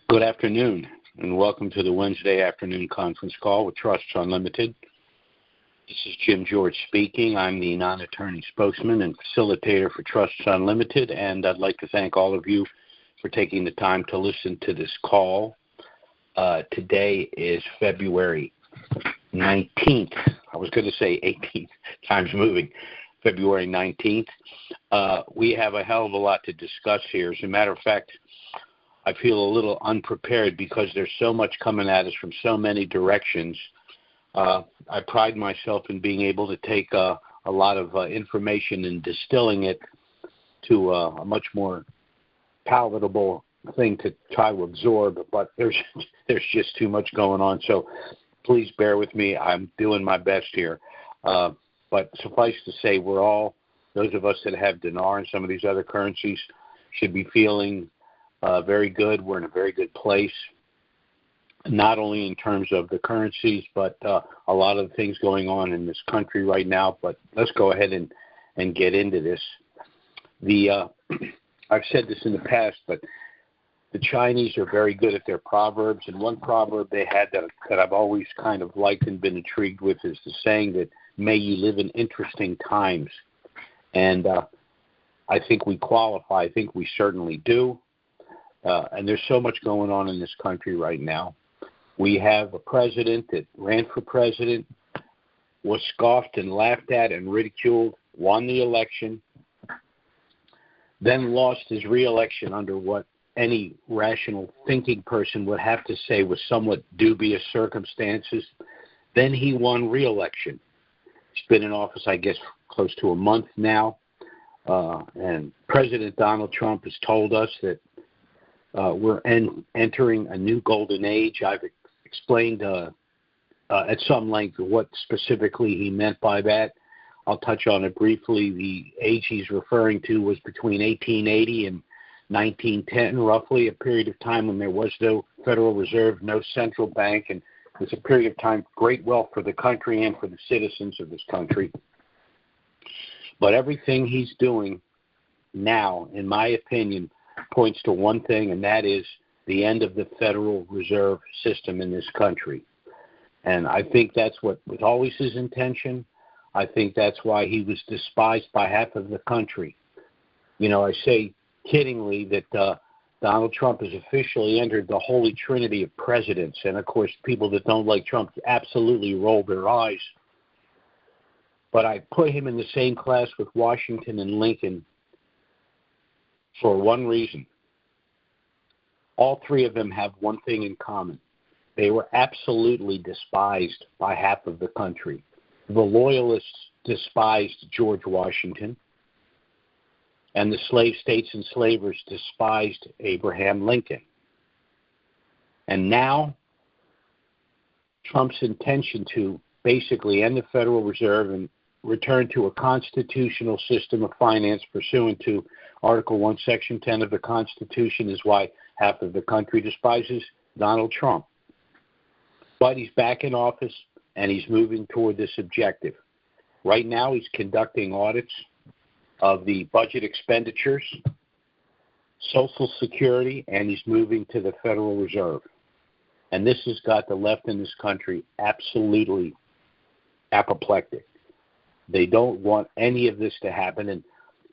Good afternoon, and welcome to the Wednesday afternoon conference call with Trusts Unlimited. This is Jim George speaking. I'm the non-attorney spokesman and facilitator for Trusts Unlimited, and I'd like to thank all of you for taking the time to listen to this call. Today is February 19th. I was going to say 18th. Time's moving. February 19th. We have a hell of a lot to discuss here. As a matter of fact, I feel a little unprepared because there's so much coming at us from so many directions. I pride myself in being able to take a lot of information and distilling it to a much more palatable thing to try to absorb, but there's just too much going on. So please bear with me. I'm doing my best here. But suffice to say, we're all, those of us that have dinar and some of these other currencies, should be feeling very good. We're in a very good place, not only in terms of the currencies, but a lot of things going on in this country right now. But let's go ahead and get into this. I've said this in the past, but the Chinese are very good at their proverbs, and one proverb they had that I've always kind of liked and been intrigued with is the saying that, "May you live in interesting times." And I think we qualify. I think we certainly do. And there's so much going on in this country right now. We have a president that ran for president, was scoffed and laughed at and ridiculed, won the election, then lost his re-election under what any rational thinking person would have to say was somewhat dubious circumstances. Then he won re-election. He's been in office, I guess, close to a month now. And President Donald Trump has told us that we're entering a new golden age. I've explained at some length what specifically he meant by that. I'll touch on it briefly. The age he's referring to was between 1880 and 1910, roughly, a period of time when there was no Federal Reserve, no central bank, and it was a period of time of great wealth for the country and for the citizens of this country. But everything he's doing now, in my opinion, points to one thing, and that is the end of the Federal Reserve System in this country. And I think that's what was always his intention. I think that's why he was despised by half of the country. You know, I say kiddingly that Donald Trump has officially entered the holy trinity of presidents. And, of course, people that don't like Trump absolutely roll their eyes. But I put him in the same class with Washington and Lincoln for one reason. All three of them have one thing in common. They were absolutely despised by half of the country. The Loyalists despised George Washington, and the slave states and slavers despised Abraham Lincoln. And now, Trump's intention to basically end the Federal Reserve and return to a constitutional system of finance pursuant to Article 1, Section 10 of the Constitution is why half of the country despises Donald Trump. But he's back in office, and he's moving toward this objective. Right now, he's conducting audits of the budget expenditures, Social Security, and he's moving to the Federal Reserve. And this has got the left in this country absolutely apoplectic. They don't want any of this to happen. And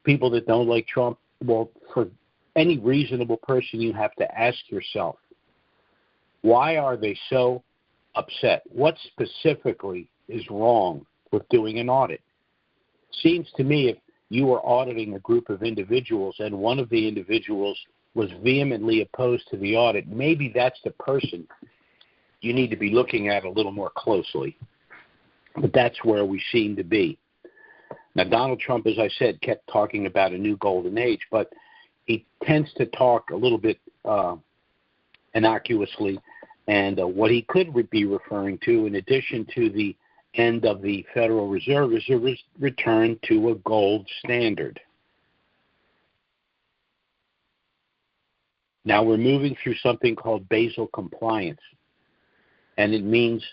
people that don't like Trump, well, for any reasonable person, you have to ask yourself, why are they so upset? What specifically is wrong with doing an audit? Seems to me if you were auditing a group of individuals and one of the individuals was vehemently opposed to the audit, maybe that's the person you need to be looking at a little more closely. But that's where we seem to be. Now, Donald Trump, as I said, kept talking about a new golden age, but he tends to talk a little bit innocuously. And what he could be referring to, in addition to the end of the Federal Reserve, is a return to a gold standard. Now, we're moving through something called Basel compliance, and it means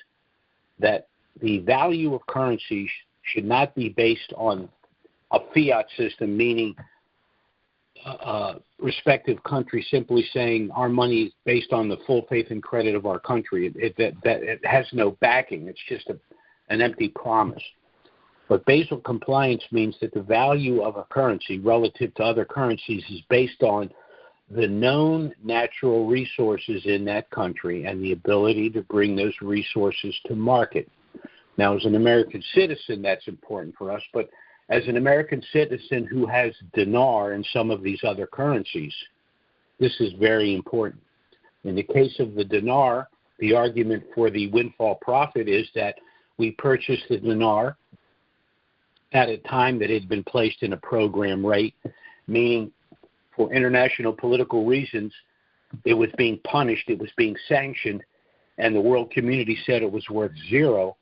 that the value of currency should not be based on a fiat system, meaning respective country simply saying our money is based on the full faith and credit of our country. It has no backing. It's just an empty promise. But Basel compliance means that the value of a currency relative to other currencies is based on the known natural resources in that country and the ability to bring those resources to market. Now, as an American citizen, that's important for us, but as an American citizen who has dinar and some of these other currencies, this is very important. In the case of the dinar, the argument for the windfall profit is that we purchased the dinar at a time that it had been placed in a program rate, meaning for international political reasons, it was being punished, it was being sanctioned, and the world community said it was worth zero.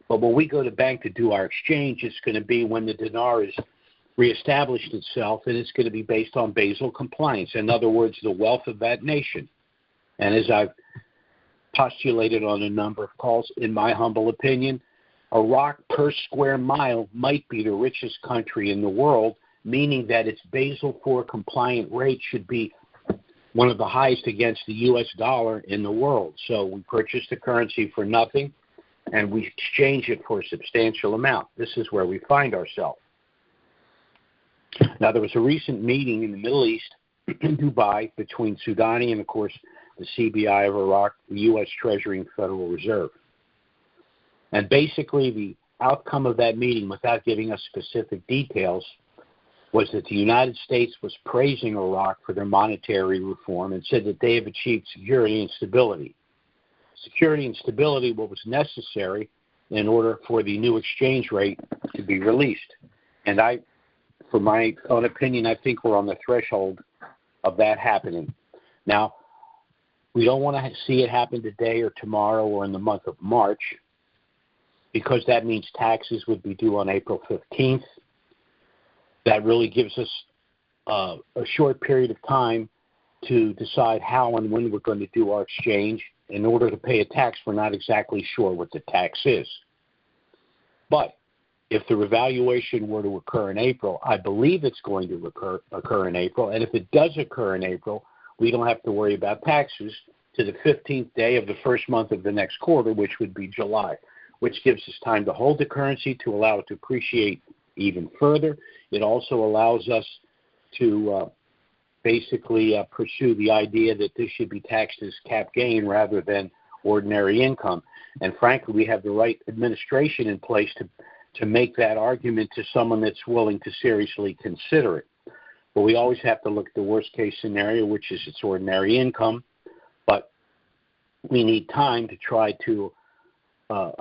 But when we go to bank to do our exchange, it's going to be when the dinar is reestablished itself, and it's going to be based on Basel compliance. In other words, the wealth of that nation. And as I've postulated on a number of calls, in my humble opinion, Iraq per square mile might be the richest country in the world, meaning that its Basel IV compliant rate should be one of the highest against the U.S. dollar in the world. So we purchased the currency for nothing, and we exchange it for a substantial amount. This is where we find ourselves. Now, there was a recent meeting in the Middle East, in Dubai, between Sudani and, of course, the CBI of Iraq, the U.S. Treasury, and Federal Reserve. And basically, the outcome of that meeting, without giving us specific details, was that the United States was praising Iraq for their monetary reform and said that they have achieved security and stability. Security and stability what was necessary in order for the new exchange rate to be released. And for my own opinion, I think we're on the threshold of that happening. Now, we don't want to see it happen today or tomorrow or in the month of March, because that means taxes would be due on April 15th. That really gives us a short period of time to decide how and when we're going to do our exchange. In order to pay a tax, we're not exactly sure what the tax is. But if the revaluation were to occur in April, I believe it's going to occur in April. And if it does occur in April, we don't have to worry about taxes to the 15th day of the first month of the next quarter, which would be July, which gives us time to hold the currency to allow it to appreciate even further. It also allows us to basically pursue the idea that this should be taxed as cap gain rather than ordinary income. And frankly, we have the right administration in place to make that argument to someone that's willing to seriously consider it. But we always have to look at the worst case scenario, which is its ordinary income. But we need time to try to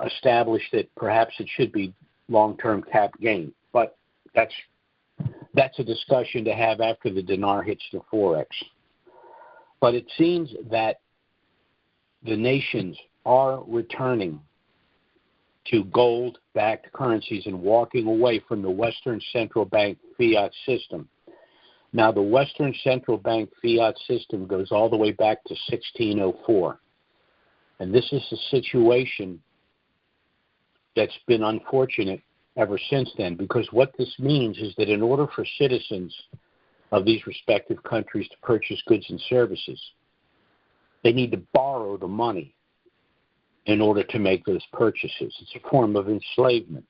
establish that perhaps it should be long-term cap gain. But that's a discussion to have after the dinar hits the Forex. But it seems that the nations are returning to gold-backed currencies and walking away from the Western Central Bank fiat system. Now, the Western Central Bank fiat system goes all the way back to 1604. And this is a situation that's been unfortunate ever since then, because what this means is that in order for citizens of these respective countries to purchase goods and services, they need to borrow the money in order to make those purchases. It's a form of enslavement.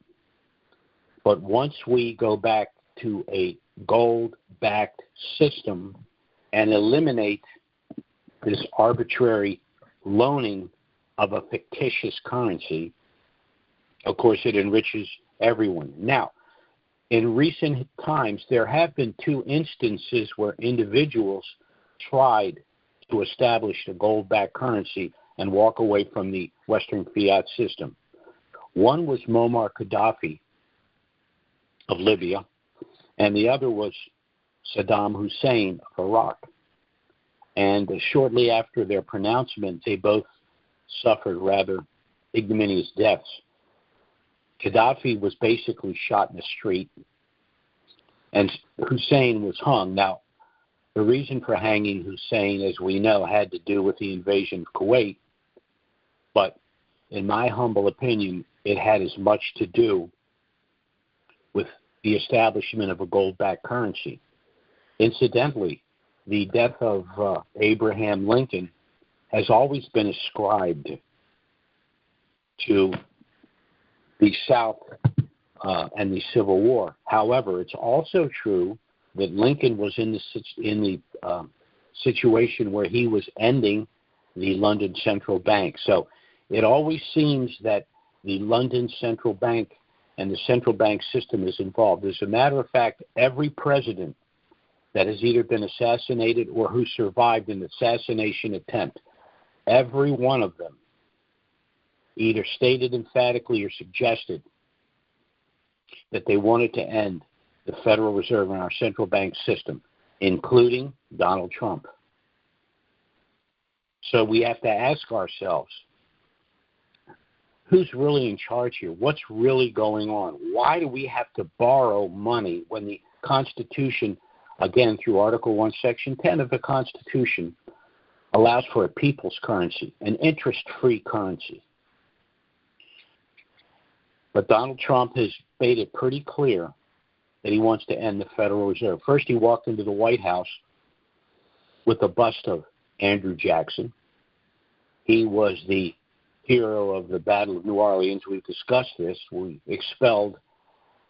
But once we go back to a gold-backed system and eliminate this arbitrary loaning of a fictitious currency, of course, it enriches everyone. Now, in recent times, there have been two instances where individuals tried to establish a gold-backed currency and walk away from the Western fiat system. One was Muammar Gaddafi of Libya, and the other was Saddam Hussein of Iraq. And shortly after their pronouncement, they both suffered rather ignominious deaths. Gaddafi was basically shot in the street, and Hussein was hung. Now, the reason for hanging Hussein, as we know, had to do with the invasion of Kuwait, but in my humble opinion, it had as much to do with the establishment of a gold-backed currency. Incidentally, the death of Abraham Lincoln has always been ascribed to the South and the Civil War. However, it's also true that Lincoln was in the situation where he was ending the London Central Bank. So it always seems that the London Central Bank and the central bank system is involved. As a matter of fact, every president that has either been assassinated or who survived an assassination attempt, every one of them either stated emphatically or suggested that they wanted to end the Federal Reserve and our central bank system, including Donald Trump. So we have to ask ourselves, who's really in charge here? What's really going on? Why do we have to borrow money when the Constitution, again, through Article 1, Section 10 of the Constitution, allows for a people's currency, an interest-free currency? But Donald Trump has made it pretty clear that he wants to end the Federal Reserve. First, he walked into the White House with a bust of Andrew Jackson. He was the hero of the Battle of New Orleans. We've discussed this. We expelled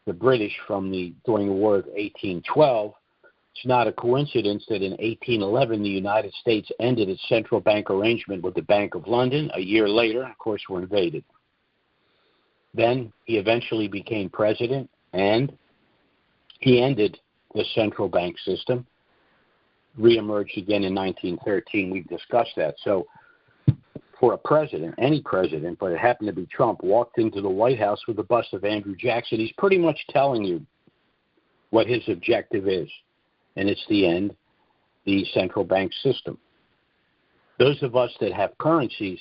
the British during the War of 1812. It's not a coincidence that in 1811 the United States ended its central bank arrangement with the Bank of London. A year later, of course, we're invaded. Then he eventually became president, and he ended the central bank system, reemerged again in 1913. We've discussed that. So for a president, any president, but it happened to be Trump, walked into the White House with the bust of Andrew Jackson, he's pretty much telling you what his objective is, and it's the end, the central bank system. Those of us that have currencies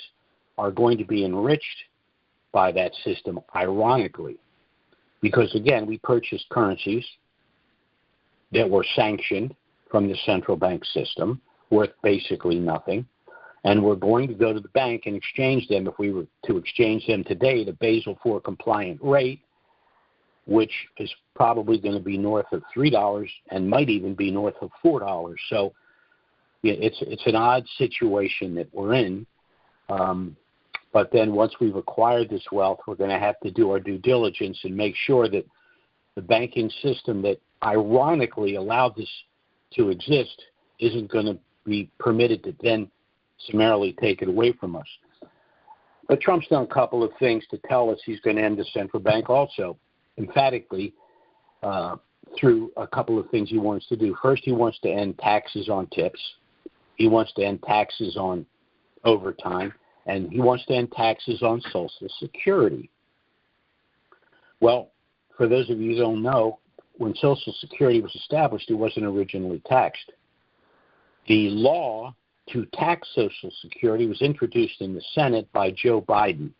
are going to be enriched by that system, ironically, because, again, we purchased currencies that were sanctioned from the central bank system, worth basically nothing, and we're going to go to the bank and exchange them, if we were to exchange them today, at a Basel IV compliant rate, which is probably going to be north of $3 and might even be north of $4. So it's an odd situation that we're in. But then once we've acquired this wealth, we're going to have to do our due diligence and make sure that the banking system that ironically allowed this to exist isn't going to be permitted to then summarily take it away from us. But Trump's done a couple of things to tell us he's going to end the central bank also, emphatically, through a couple of things he wants to do. First, he wants to end taxes on tips. He wants to end taxes on overtime. And he wants to end taxes on Social Security. Well, for those of you who don't know, when Social Security was established, it wasn't originally taxed. The law to tax Social Security was introduced in the Senate by Joe Biden.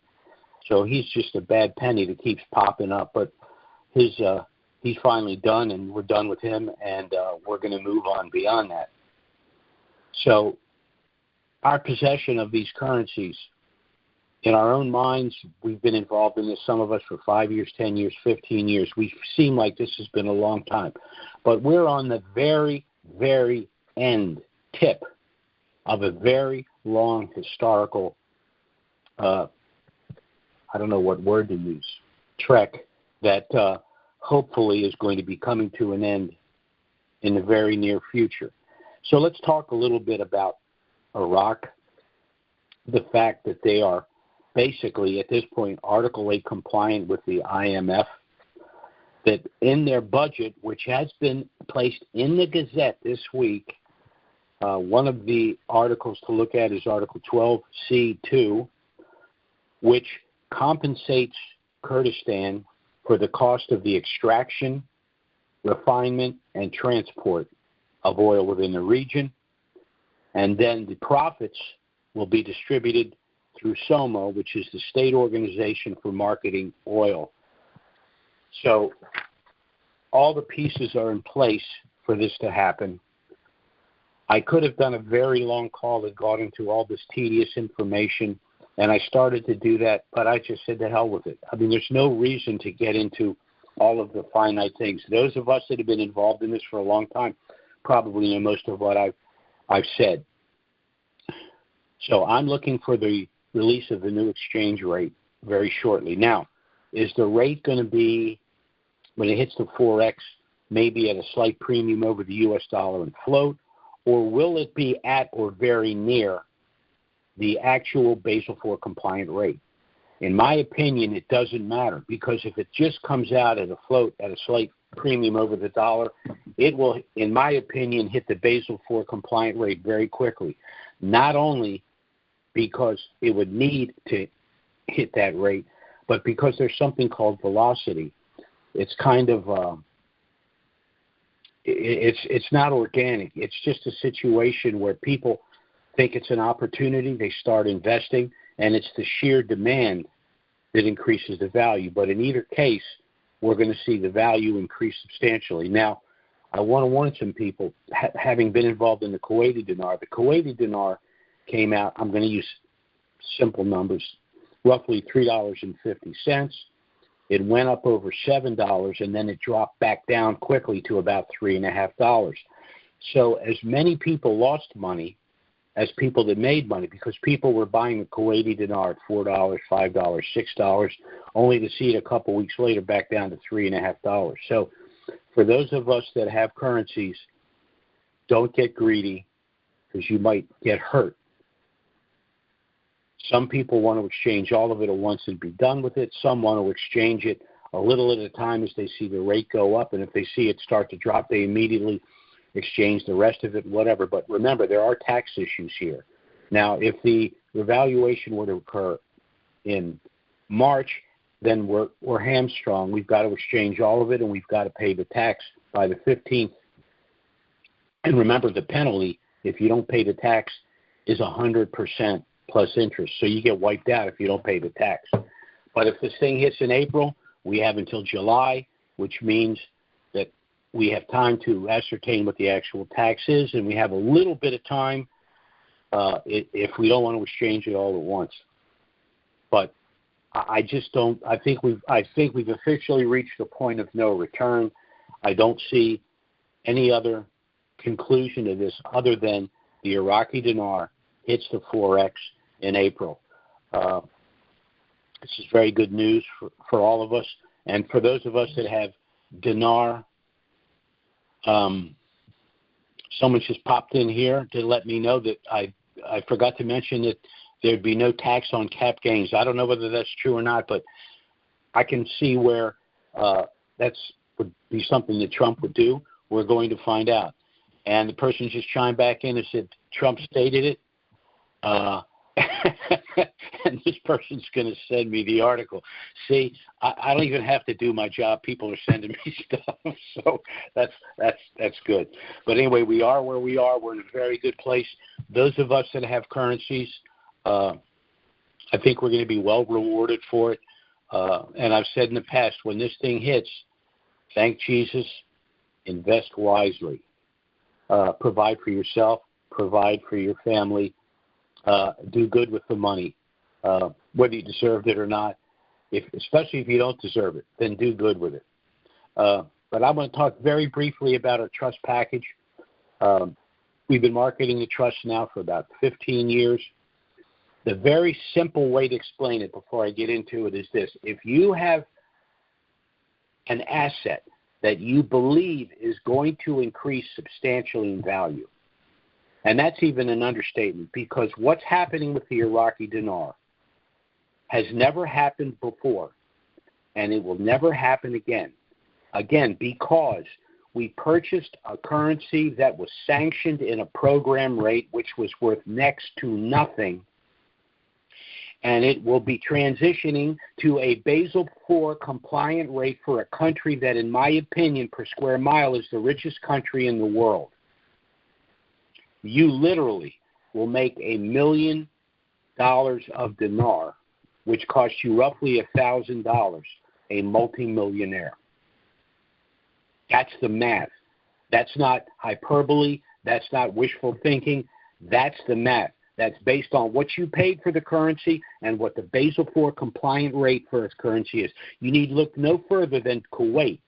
So he's just a bad penny that keeps popping up. But he's finally done, and we're done with him, and we're going to move on beyond that. So our possession of these currencies, in our own minds, we've been involved in this, some of us for 5 years, 10 years, 15 years. We seem like this has been a long time. But we're on the very, very end tip of a very long historical, I don't know what word to use, trek that hopefully is going to be coming to an end in the very near future. So let's talk a little bit about Iraq, the fact that they are basically at this point Article 8 compliant with the IMF, that in their budget, which has been placed in the Gazette this week, one of the articles to look at is Article 12C2, which compensates Kurdistan for the cost of the extraction, refinement, and transport of oil within the region. And then the profits will be distributed through SOMO, which is the state organization for marketing oil. So all the pieces are in place for this to happen. I could have done a very long call that got into all this tedious information, and I started to do that, but I just said to hell with it. I mean, there's no reason to get into all of the finite things. Those of us that have been involved in this for a long time, probably know most of what I've said. So I'm looking for the release of the new exchange rate very shortly. Now, is the rate going to be, when it hits the 4X, maybe at a slight premium over the U.S. dollar and float, or will it be at or very near the actual Basel IV compliant rate? In my opinion, it doesn't matter, because if it just comes out at a float at a slight premium over the dollar, it will, in my opinion, hit the Basel IV compliant rate very quickly. Not only because it would need to hit that rate, but because there's something called velocity. It's kind of it's not organic. It's just a situation where people think it's an opportunity. They start investing, and it's the sheer demand that increases the value. But in either case, we're going to see the value increase substantially. Now, I want to warn some people, having been involved in the Kuwaiti dinar came out, I'm going to use simple numbers, roughly $3.50. It went up over $7, and then it dropped back down quickly to about $3.50. So as many people lost money as people that made money, because people were buying the Kuwaiti dinar at $4, $5, $6, only to see it a couple weeks later back down to $3.50. So for those of us that have currencies, don't get greedy, because you might get hurt. Some people want to exchange all of it at once and be done with it. Some want to exchange it a little at a time as they see the rate go up, and if they see it start to drop, they immediately exchange the rest of it, whatever. But remember, there are tax issues here. Now, if the revaluation were to occur in March, then we're hamstrung. We've got to exchange all of it, and we've got to pay the tax by the 15th. And remember, the penalty, if you don't pay the tax, is 100% plus interest. So you get wiped out if you don't pay the tax. But if this thing hits in April, we have until July, which means that we have time to ascertain what the actual tax is, and we have a little bit of time if we don't want to exchange it all at once. But I just don't. I think we've officially reached a point of no return. I don't see any other conclusion to this other than the Iraqi dinar hits the 4X in April. This is very good news for all of us. And for those of us that have dinar, someone just popped in here to let me know that I forgot to mention that there'd be no tax on cap gains. I don't know whether that's true or not, but I can see where that's would be something that Trump would do. We're going to find out. And the person just chimed back in and said, Trump stated it. And this person's going to send me the article. See, I don't even have to do my job. People are sending me stuff, so that's good. But anyway, we are where we are. We're in a very good place. Those of us that have currencies, I think we're going to be well rewarded for it. And I've said in the past, when this thing hits, thank Jesus, invest wisely. Provide for yourself, provide for your family. Do good with the money, whether you deserved it or not. Especially if you don't deserve it, then do good with it. But I want to talk very briefly about our trust package. We've been marketing the trust now for about 15 years. The very simple way to explain it before I get into it is this. If you have an asset that you believe is going to increase substantially in value, and that's even an understatement, because what's happening with the Iraqi dinar has never happened before, and it will never happen again. Again, because we purchased a currency that was sanctioned in a program rate which was worth next to nothing, and it will be transitioning to a Basel IV compliant rate for a country that, in my opinion, per square mile is the richest country in the world. You literally will make $1 million of dinar, which costs you roughly $1,000, a multimillionaire. That's the math. That's not hyperbole. That's not wishful thinking. That's the math. That's based on what you paid for the currency and what the Basel IV compliant rate for its currency is. You need look no further than Kuwait.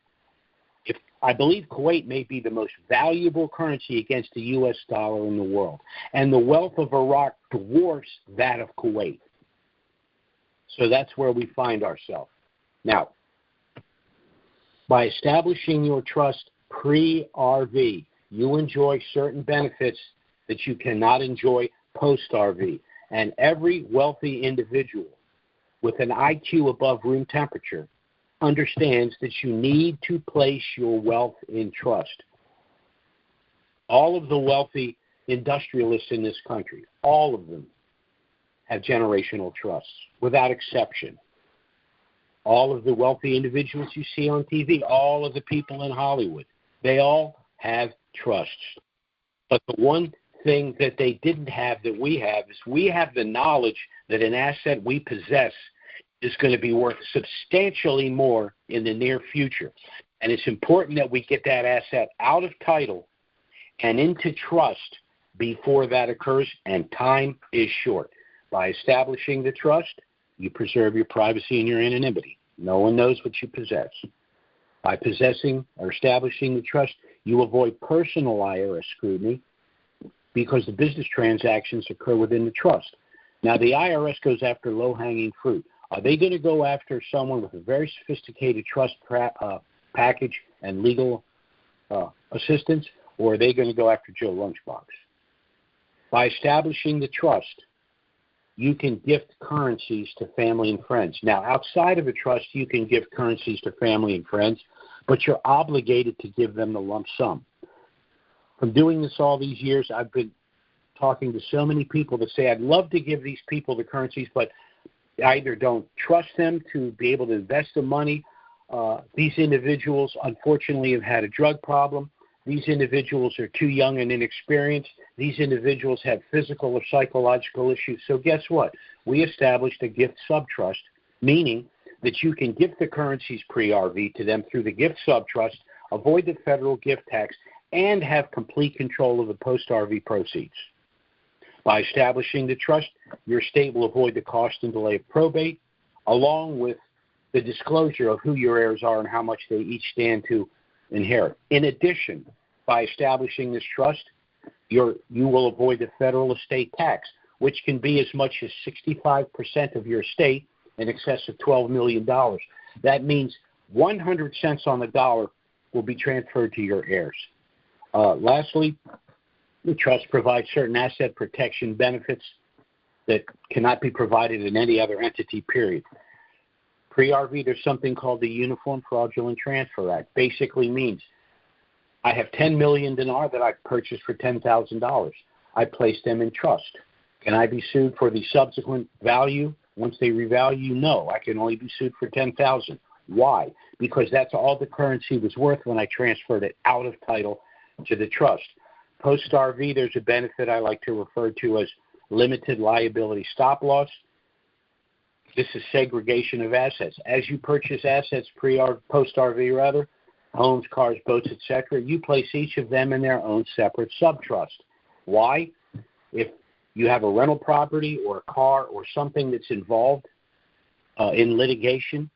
If I believe Kuwait may be the most valuable currency against the U.S. dollar in the world, and the wealth of Iraq dwarfs that of Kuwait. So that's where we find ourselves. Now, by establishing your trust pre-RV, you enjoy certain benefits that you cannot enjoy post-RV. And every wealthy individual with an IQ above room temperature understands that you need to place your wealth in trust. All of the wealthy industrialists in this country, all of them, have generational trusts, without exception. All of the wealthy individuals you see on TV, all of the people in Hollywood, they all have trusts. But the one thing that they didn't have that we have is we have the knowledge that an asset we possess is going to be worth substantially more in the near future. And it's important that we get that asset out of title and into trust before that occurs, and time is short. By establishing the trust, you preserve your privacy and your anonymity. No one knows what you possess. By possessing or establishing the trust, you avoid personal IRS scrutiny because the business transactions occur within the trust. Now, the IRS goes after low-hanging fruit. Are they going to go after someone with a very sophisticated trust package and legal assistance, or are they going to go after Joe Lunchbox? By establishing the trust, you can gift currencies to family and friends. Now, outside of a trust, you can give currencies to family and friends, but you're obligated to give them the lump sum. From doing this all these years, I've been talking to so many people that say, I'd love to give these people the currencies, but I either don't trust them to be able to invest the money. These individuals, unfortunately, have had a drug problem. These individuals are too young and inexperienced. These individuals have physical or psychological issues. So guess what? We established a gift subtrust, meaning that you can gift the currencies pre-RV to them through the gift subtrust, avoid the federal gift tax, and have complete control of the post-RV proceeds. By establishing the trust, your estate will avoid the cost and delay of probate, along with the disclosure of who your heirs are and how much they each stand to inherit. In addition, by establishing this trust, you will avoid the federal estate tax, which can be as much as 65% of your estate, in excess of $12 million. That means 100 cents on the dollar will be transferred to your heirs. Lastly, the trust provides certain asset protection benefits that cannot be provided in any other entity, period. Pre-RV, there's something called the Uniform Fraudulent Transfer Act. Basically means I have 10 million dinar that I've purchased for $10,000. I place them in trust. Can I be sued for the subsequent value once they revalue? No, I can only be sued for $10,000. Why? Because that's all the currency was worth when I transferred it out of title to the trust. Post-RV, there's a benefit I like to refer to as limited liability stop loss. This is segregation of assets. As you purchase assets post-RV, homes, cars, boats, etc., you place each of them in their own separate subtrust. Why? If you have a rental property or a car or something that's involved in litigation,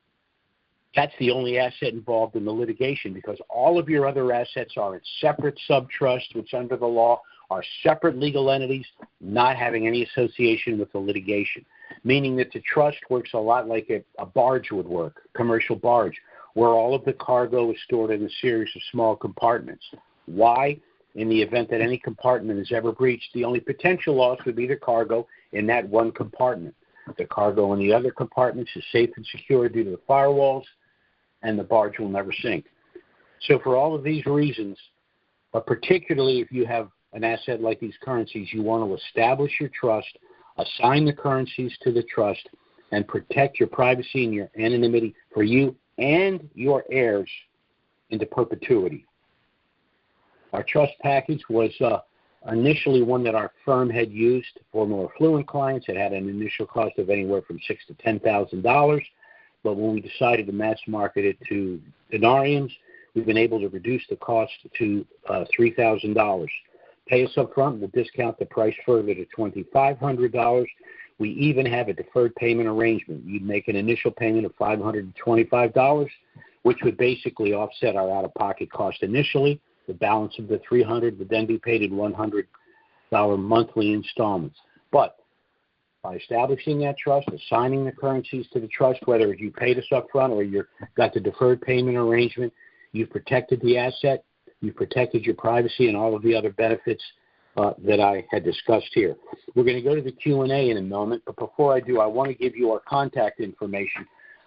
that's the only asset involved in the litigation, because all of your other assets are in separate subtrusts, which under the law are separate legal entities, not having any association with the litigation, meaning that the trust works a lot like a barge would work, a commercial barge, where all of the cargo is stored in a series of small compartments. Why? In the event that any compartment is ever breached, the only potential loss would be the cargo in that one compartment. The cargo in the other compartments is safe and secure due to the firewalls, and the barge will never sink. So for all of these reasons, but particularly if you have an asset like these currencies, you want to establish your trust, assign the currencies to the trust, and protect your privacy and your anonymity for you and your heirs into perpetuity. Our trust package was initially one that our firm had used for more affluent clients. It had an initial cost of anywhere from $6,000 to $10,000. But when we decided to mass market it to dinarians, we've been able to reduce the cost to $3,000. Pay us up front, we'll discount the price further to $2,500. We even have a deferred payment arrangement. You'd make an initial payment of $525. which would basically offset our out-of-pocket cost initially. The balance of the $300 would then be paid in $100 monthly installments. But by establishing that trust, assigning the currencies to the trust, whether you paid us up front or you've got the deferred payment arrangement, you've protected the asset, you've protected your privacy and all of the other benefits that I had discussed here. We're going to go to the Q&A in a moment, but before I do, I want to give you our contact information.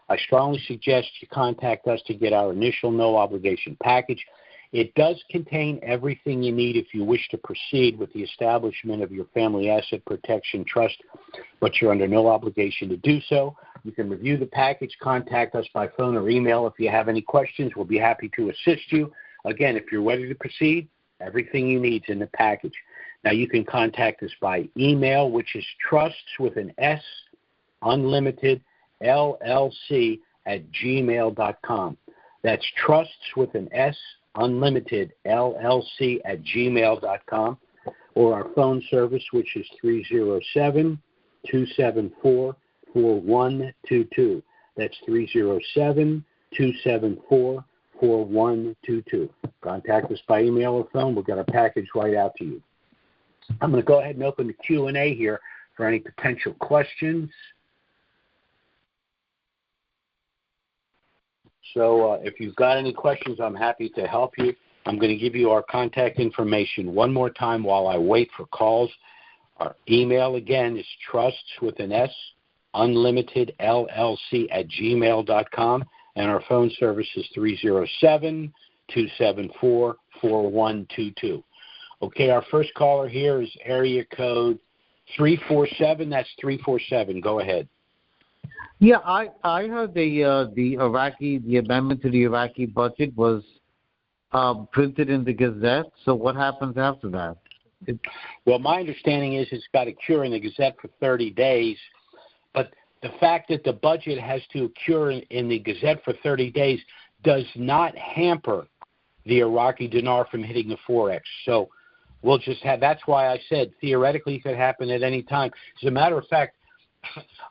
I strongly suggest you contact us to get our initial no-obligation package. It does contain everything you need if you wish to proceed with the establishment of your family asset protection trust, but you're under no obligation to do so. You can review the package, contact us by phone or email. If you have any questions, we'll be happy to assist you. Again, if you're ready to proceed, everything you need is in the package. Now, you can contact us by email, which is Trusts with an S, Unlimited LLC @gmail.com. That's Trusts with an S, Unlimited LLC @gmail.com, or our phone service, which is 307-274-4122. That's 307-274-4122. Contact us by email or phone. We'll get our package right out to you. I'm going to go ahead and open the Q&A here for any potential questions. So if you've got any questions, I'm happy to help you. I'm going to give you our contact information one more time while I wait for calls. Our email, again, is Trusts with an S, Unlimited LLC @gmail.com, and our phone service is 307-274-4122. Okay, our first caller here is area code 347. That's 347. Go ahead. Yeah, I heard the amendment to the Iraqi budget was printed in the Gazette. So what happens after that? Well, my understanding is it's got to cure in the Gazette for 30 days. But the fact that the budget has to cure in the Gazette for 30 days does not hamper the Iraqi dinar from hitting the Forex. So we'll just have, that's why I said theoretically it could happen at any time. As a matter of fact,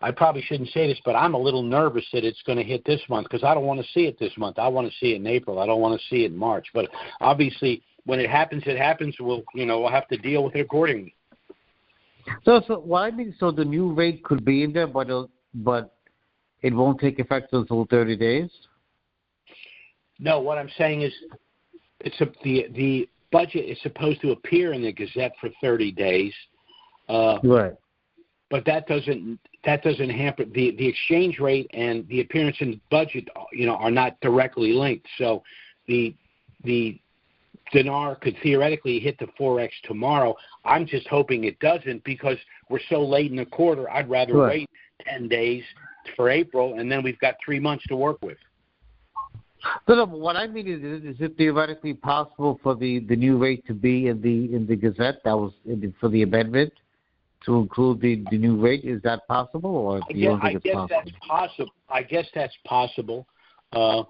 I probably shouldn't say this, but I'm a little nervous that it's going to hit this month because I don't want to see it this month. I want to see it in April. I don't want to see it in March. But obviously, when it happens, it happens. We'll have to deal with it accordingly. So what I mean, so the new rate could be in there, but it won't take effect until 30 days. No, what I'm saying is, the budget is supposed to appear in the Gazette for 30 days. Right. But that doesn't hamper the exchange rate and the appearance in the budget. Are not directly linked. So the dinar could theoretically hit the Forex tomorrow. I'm just hoping it doesn't because we're so late in the quarter. I'd rather wait 10 days for April, and then we've got 3 months to work with. No, what I mean is it theoretically possible for the new rate to be in the Gazette? That was for the amendment to include the new rate. Is that possible, or do you don't think it's possible? That's possible. I guess that's possible. The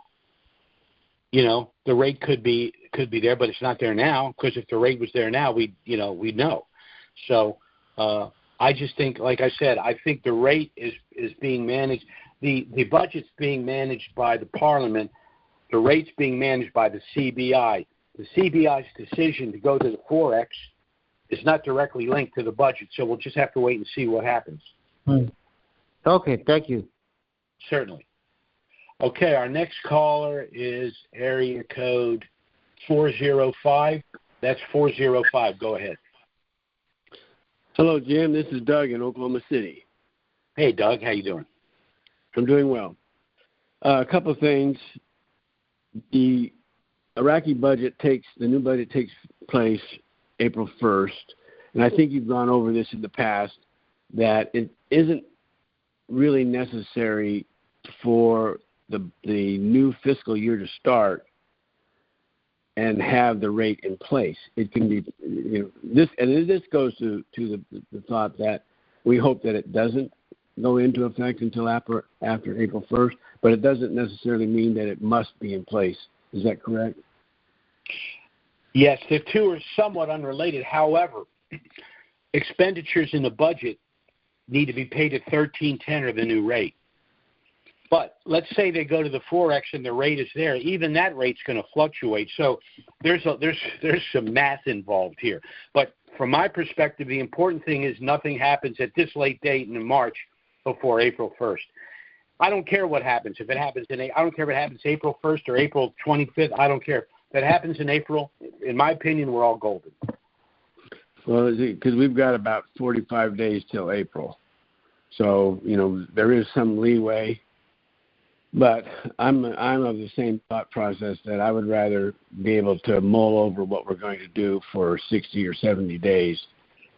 rate could be there, but it's not there now. Because if the rate was there now, we'd know. So I just think, like I said, I think the rate is being managed. The budget's being managed by the Parliament. The rate's being managed by the CBI. The CBI's decision to go to the Forex is not directly linked to the budget, so we'll just have to wait and see what happens. Okay, thank you. Certainly. Okay, our next caller is area code 405. That's 405. Go ahead. Hello, Jim. This is Doug in Oklahoma City. Hey, Doug. How you doing? I'm doing well. A couple of things. The Iraqi budget the new budget takes place April 1st, and I think you've gone over this in the past, that it isn't really necessary for the new fiscal year to start and have the rate in place. It can be, this goes to the thought that we hope that it doesn't go into effect until after April 1st, but it doesn't necessarily mean that it must be in place. Is that correct? Yes, the two are somewhat unrelated. However, expenditures in the budget need to be paid at 1310 or the new rate. But let's say they go to the Forex and the rate is there. Even that rate's going to fluctuate. So there's some math involved here. But from my perspective, the important thing is nothing happens at this late date in March before April 1st. I don't care what happens. If it happens I don't care if it happens April 1st or April 25th. I don't care. If it happens in April, in my opinion, we're all golden. Well, because we've got about 45 days till April. So, there is some leeway. But I'm of the same thought process that I would rather be able to mull over what we're going to do for 60 or 70 days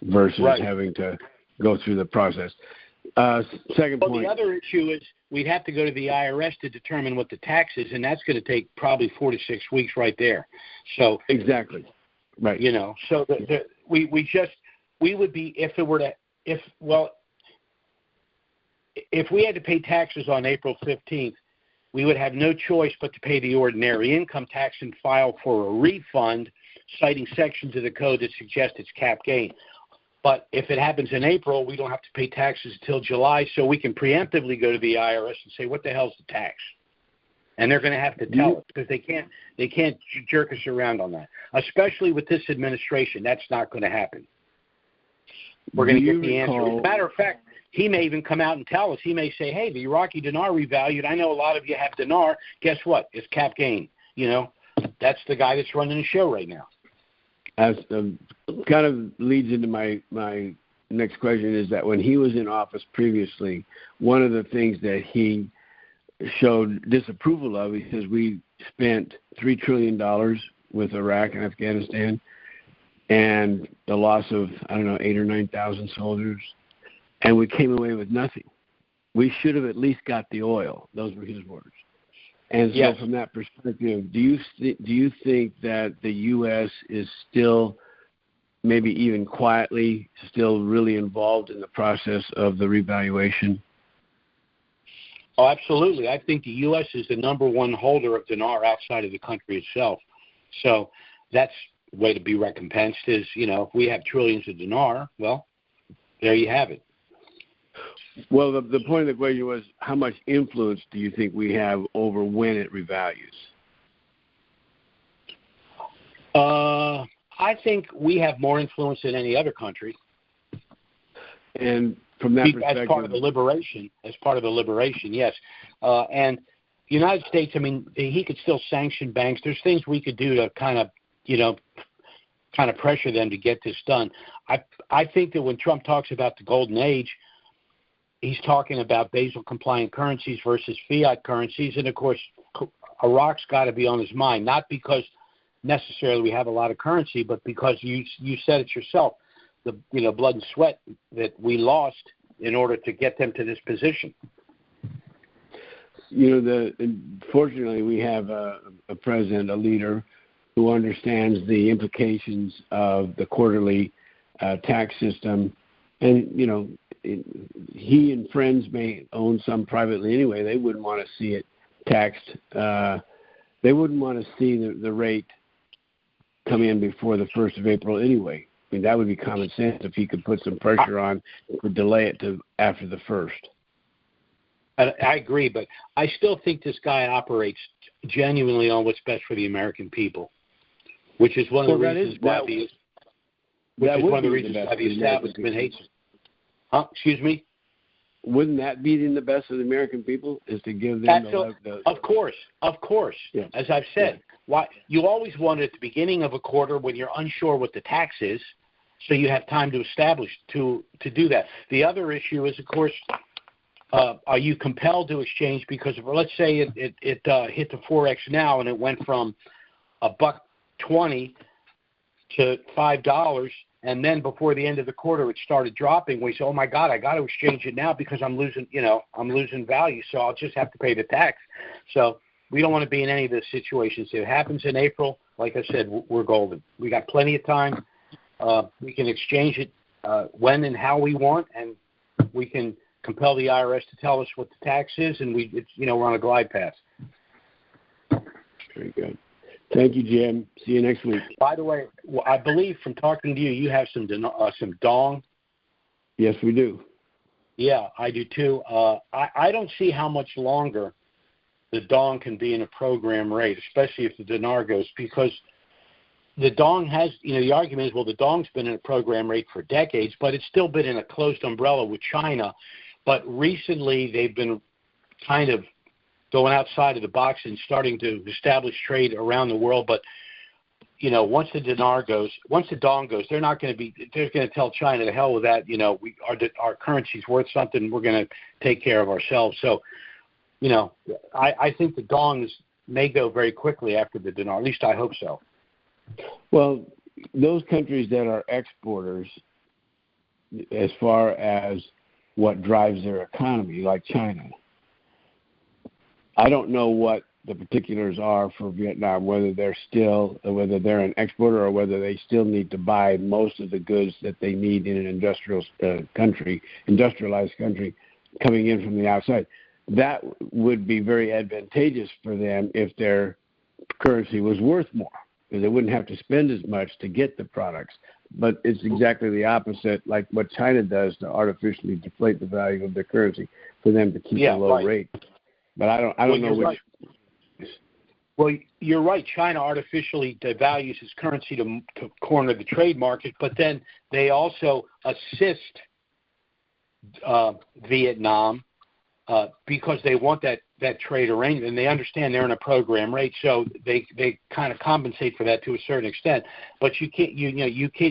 versus having to go through the process. Second point. The other issue is we'd have to go to the IRS to determine what the tax is, and that's going to take probably 4 to 6 weeks right there. So exactly, right. So we would be if we had to pay taxes on April 15th, we would have no choice but to pay the ordinary income tax and file for a refund, citing sections of the code that suggest it's cap gain. But if it happens in April, we don't have to pay taxes until July, so we can preemptively go to the IRS and say, what the hell's the tax? And they're going to have to tell us because they can't jerk us around on that, especially with this administration. That's not going to happen. We're going to get the answer. As a matter of fact, he may even come out and tell us. He may say, hey, the Iraqi dinar revalued. I know a lot of you have dinar. Guess what? It's cap gain. That's the guy that's running the show right now. As kind of leads into my next question is that when he was in office previously, one of the things that he showed disapproval of, he says we spent $3 trillion with Iraq and Afghanistan and the loss of, 8,000 or 9,000 soldiers, and we came away with nothing. We should have at least got the oil. Those were his words. And so yes. From that perspective, do you think that the U.S. is still, maybe even quietly, still really involved in the process of the revaluation? Oh, absolutely. I think the U.S. is the number one holder of dinar outside of the country itself. So that's the way to be recompensed is, if we have trillions of dinar, well, there you have it. Well, the point of the question was, how much influence do you think we have over when it revalues? I think we have more influence than any other country. And from that perspective, as part of the liberation, yes. And the United States, he could still sanction banks. There's things we could do to kind of pressure them to get this done. I think that when Trump talks about the golden age, he's talking about Basel-compliant currencies versus fiat currencies. And, of course, Iraq's got to be on his mind, not because necessarily we have a lot of currency, but because you said it yourself, the blood and sweat that we lost in order to get them to this position. Fortunately, we have a president, a leader, who understands the implications of the quarterly tax system. And, he and friends may own some privately anyway. They wouldn't want to see it taxed. They wouldn't want to see the rate come in before the 1st of April anyway. That would be common sense if he could put some pressure on to delay it to after the 1st. I agree, but I still think this guy operates genuinely on what's best for the American people, which is one of the reasons why the establishment hates him. Excuse me? Wouldn't that be in the best of the American people, is to give them Of course. Yeah. As I've said, why you always want at the beginning of a quarter when you're unsure what the tax is, so you have time to establish to do that. The other issue is, of course, are you compelled to exchange because let's say it hit the Forex now and it went from $1.20 to $5. And then before the end of the quarter, it started dropping. We said, "Oh my God, I got to exchange it now because I'm losing value. So I'll just have to pay the tax." So we don't want to be in any of those situations. If it happens in April, like I said, we're golden. We got plenty of time. We can exchange it when and how we want, and we can compel the IRS to tell us what the tax is, and we're on a glide path. Very good. Thank you, Jim. See you next week. By the way, I believe from talking to you, you have some dong. Yes, we do. Yeah, I do too. I don't see how much longer the dong can be in a program rate, especially if the dinar goes, because the dong has, the argument is, well, the dong's been in a program rate for decades, but it's still been in a closed umbrella with China. But recently they've been kind of going outside of the box and starting to establish trade around the world. But, once the dong goes, they're going to tell China, to hell with that, our currency's worth something, we're going to take care of ourselves. So, I think the dong may go very quickly after the dinar. At least I hope so. Well, those countries that are exporters, as far as what drives their economy, like China, I don't know what the particulars are for Vietnam, whether they're an exporter or whether they still need to buy most of the goods that they need in an industrialized country coming in from the outside. That would be very advantageous for them if their currency was worth more, because they wouldn't have to spend as much to get the products. But it's exactly the opposite, like what China does to artificially deflate the value of their currency for them to keep a low rate. But I don't know which. Right. Well, you're right. China artificially devalues its currency to corner the trade market, but then they also assist Vietnam because they want that trade arrangement, and they understand they're in a program rate, so they kind of compensate for that to a certain extent. But you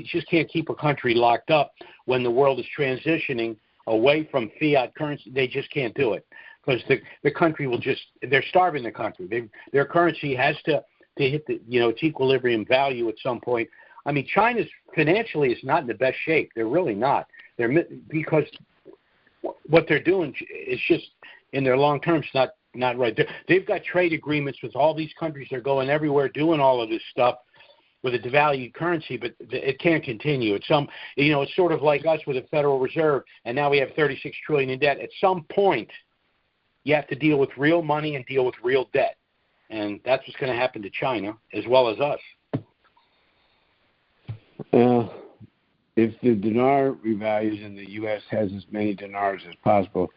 just can't keep a country locked up when the world is transitioning away from fiat currency. They just can't do it, because the country will they're starving the country. Their currency has to hit its equilibrium value at some point. I mean, China's financially is not in the best shape. They're really not. Because what they're doing is just, in their long term, it's not right. They've got trade agreements with all these countries. They're going everywhere, doing all of this stuff with a devalued currency, but it can't continue. It's sort of like us with a Federal Reserve, and now we have $36 trillion in debt. At some point, you have to deal with real money and deal with real debt, and that's what's going to happen to China as well as us. If the dinar revalues and the U.S. has as many dinars as possible,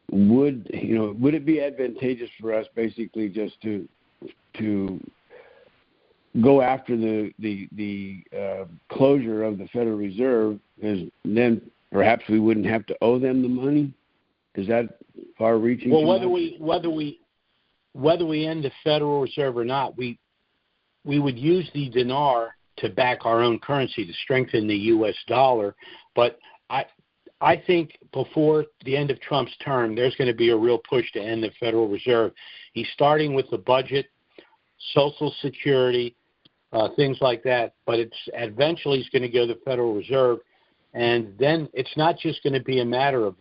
would it be advantageous for us basically just to go after the closure of the Federal Reserve, and then perhaps we wouldn't have to owe them the money? Is that far-reaching? Well, whether we end the Federal Reserve or not, we would use the dinar to back our own currency, to strengthen the U.S. dollar. But I think before the end of Trump's term, there's going to be a real push to end the Federal Reserve. He's starting with the budget, Social Security, things like that. But eventually he's going to go to the Federal Reserve. And then it's not just going to be a matter of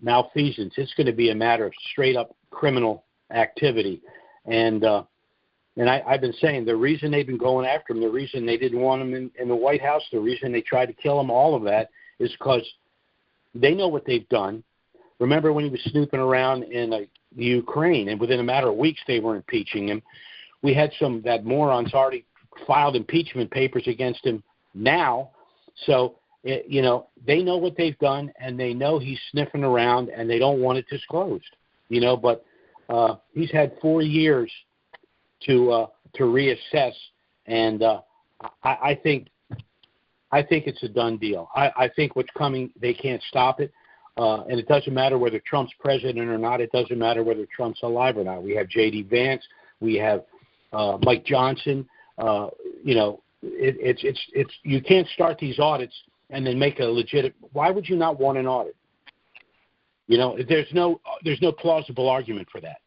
malfeasance. It's going to be a matter of straight-up criminal activity. And I've been saying the reason they've been going after him, the reason they didn't want him in the White House, the reason they tried to kill him, all of that is because they know what they've done. Remember when he was snooping around in the Ukraine, and within a matter of weeks they were impeaching him. We had that moron's already filed impeachment papers against him now. So, they know what they've done, and they know he's sniffing around, and they don't want it disclosed. But he's had 4 years to reassess, and I think it's a done deal. I think what's coming, they can't stop it, and it doesn't matter whether Trump's president or not. It doesn't matter whether Trump's alive or not. We have J.D. Vance, we have Mike Johnson. It's you can't start these audits and then make a legit. Why would you not want an audit? There's no plausible argument for that.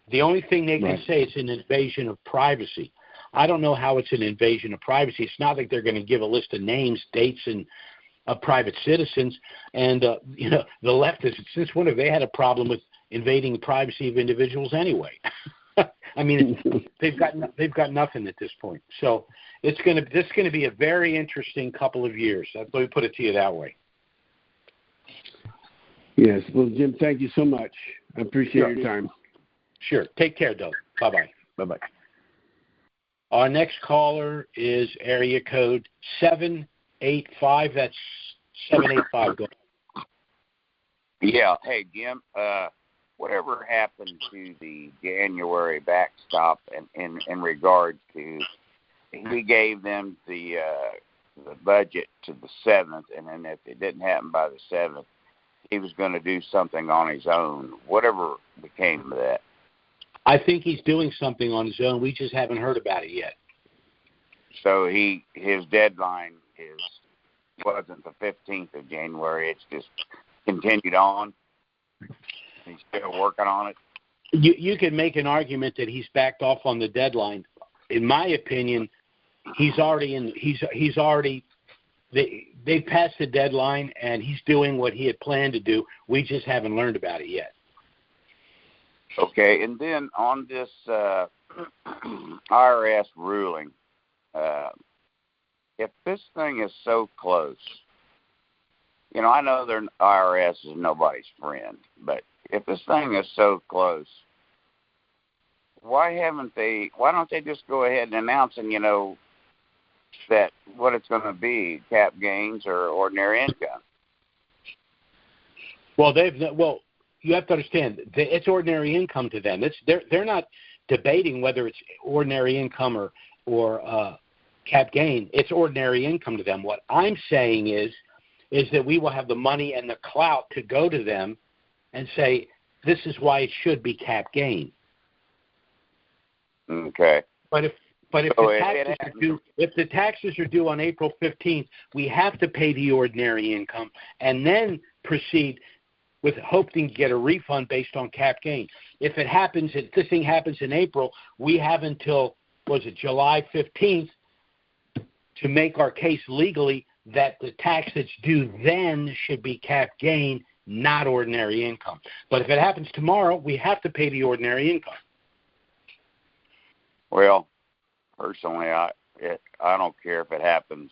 The only thing they can say is an invasion of privacy. I don't know how it's an invasion of privacy. It's not like they're going to give a list of names, dates, and private citizens. And the leftists, since when have they had a problem with invading the privacy of individuals anyway? I mean, they've got nothing at this point. So this is going to be a very interesting couple of years. Let me put it to you that way. Yes. Well, Jim, thank you so much. I appreciate your time. Sure. Take care, Doug. Bye-bye. Bye-bye. Our next caller is area code 785. That's 785. Go. Yeah. Hey, Jim. Whatever happened to the January backstop in regards to he gave them the budget to the 7th, and then if it didn't happen by the 7th, he was going to do something on his own. Whatever became of that? I think he's doing something on his own. We just haven't heard about it yet. So his deadline wasn't the 15th of January. It's just continued on. He's still working on it. You could make an argument that he's backed off on the deadline. In my opinion, they passed the deadline, and he's doing what he had planned to do. We just haven't learned about it yet. Okay, and then on this IRS ruling, if this thing is so close, I know their IRS is nobody's friend, but if this thing is so close, why don't they just go ahead and announce and that what it's going to be, cap gains or ordinary income? Well, you have to understand, it's ordinary income to them. They're not debating whether it's ordinary income or cap gain. It's ordinary income to them. What I'm saying is that we will have the money and the clout to go to them and say, this is why it should be cap gain. Okay. But if the taxes are due on April 15th, we have to pay the ordinary income and then proceed with hoping to get a refund based on cap gain. If this thing happens in April, we have until July 15th to make our case legally that the tax that's due then should be cap gain, not ordinary income. But if it happens tomorrow, we have to pay the ordinary income. Well, personally, I don't care if it happens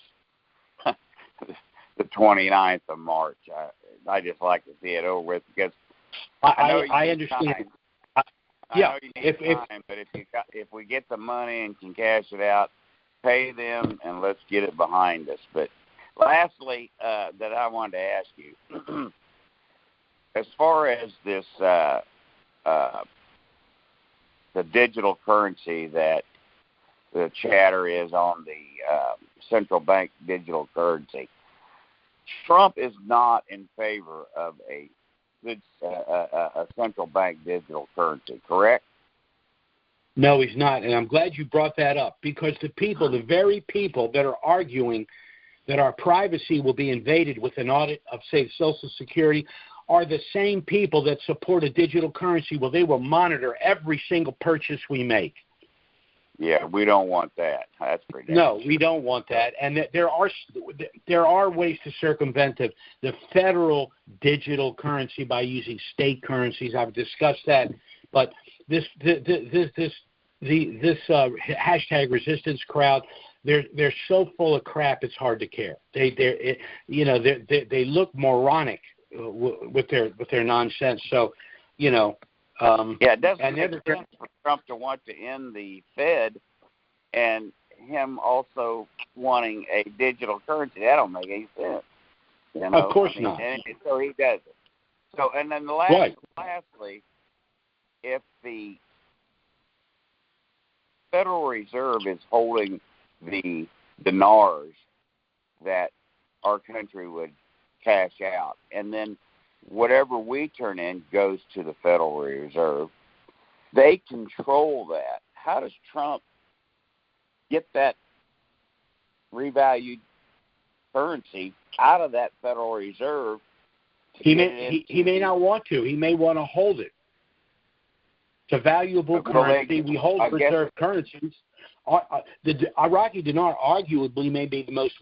the 29th of March. I just like to see it over with because I understand. Time. But if we get the money and can cash it out, pay them and let's get it behind us. But lastly, that I wanted to ask you, as far as this the digital currency that the chatter is on the central bank digital currency, Trump is not in favor of a central bank digital currency, correct? No, he's not, and I'm glad you brought that up because the very people that are arguing that our privacy will be invaded with an audit of, say, Social Security are the same people that support a digital currency. Well, they will monitor every single purchase we make. Yeah, we don't want that. That's pretty dangerous. No, we don't want that. And there are ways to circumvent the federal digital currency by using state currencies. I've discussed that. But this hashtag resistance crowd, they're so full of crap. It's hard to care. They look moronic with their nonsense. So, it doesn't make sense for Trump to want to end the Fed and him also wanting a digital currency. That don't make any sense. Of course not. And so he does it. So, and then lastly, if the Federal Reserve is holding the dinars that our country would cash out, and then whatever we turn in goes to the Federal Reserve, they control that. How does Trump get that revalued currency out of that Federal Reserve? He may not want to. He may want to hold it. It's a valuable currency. We hold reserve currencies. The Iraqi dinar arguably may be the most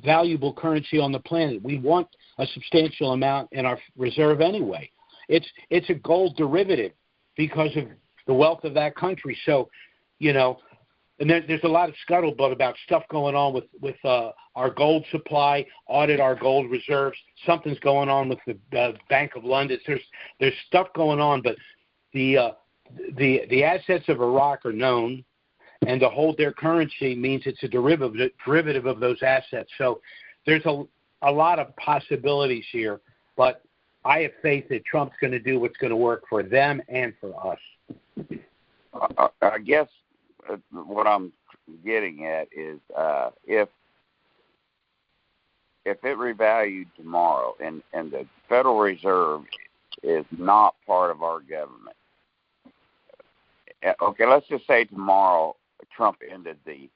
valuable currency on the planet. We want a substantial amount in our reserve anyway. It's a gold derivative because of the wealth of that country. So, and there's a lot of scuttlebutt about stuff going on with our gold supply, audit our gold reserves. Something's going on with the Bank of London. There's stuff going on, but the assets of Iraq are known, and to hold their currency means it's a derivative of those assets. So there's a lot of possibilities here, but I have faith that Trump's going to do what's going to work for them and for us. I guess what I'm getting at is if it revalued tomorrow and the Federal Reserve is not part of our government, okay, let's just say tomorrow Trump ended the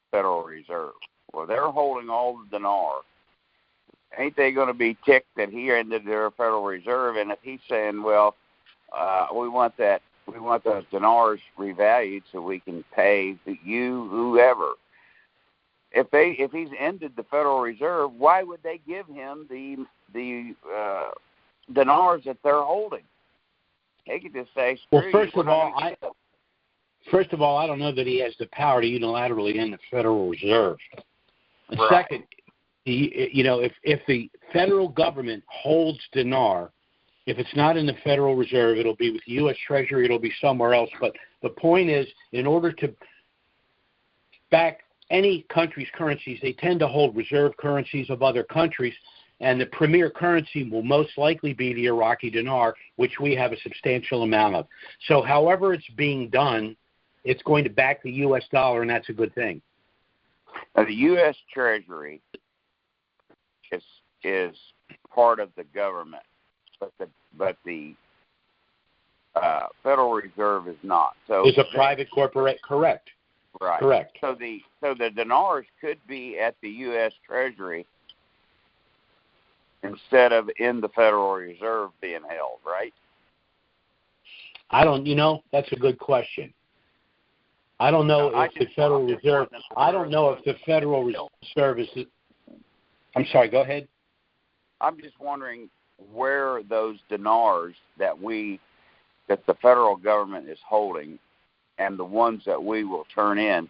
Federal Reserve. Well, they're holding all the dinar. Ain't they going to be ticked that he ended their Federal Reserve? And if he's saying, well, we want those dinars revalued so we can pay you, whoever. If he's ended the Federal Reserve, why would they give him the dinars that they're holding? They could just say, well, first of all, I don't know that he has the power to unilaterally end the Federal Reserve. And right. Second, if the federal government holds dinar, if it's not in the Federal Reserve, it'll be with the U.S. Treasury, it'll be somewhere else. But the point is, in order to back any country's currencies, they tend to hold reserve currencies of other countries, and the premier currency will most likely be the Iraqi dinar, which we have a substantial amount of. So however it's being done, it's going to back the U.S. dollar, and that's a good thing. Now, the U.S. Treasury is part of the government, but the Federal Reserve is not. So it's a private corporate. Correct. Right. Correct. So the dinars could be at the U.S. Treasury instead of in the Federal Reserve being held, right? That's a good question. I don't know if the Federal Reserve. I don't know if the Federal Reserve is. I'm sorry. Go ahead. I'm just wondering where those dinars that the federal government is holding, and the ones that we will turn in,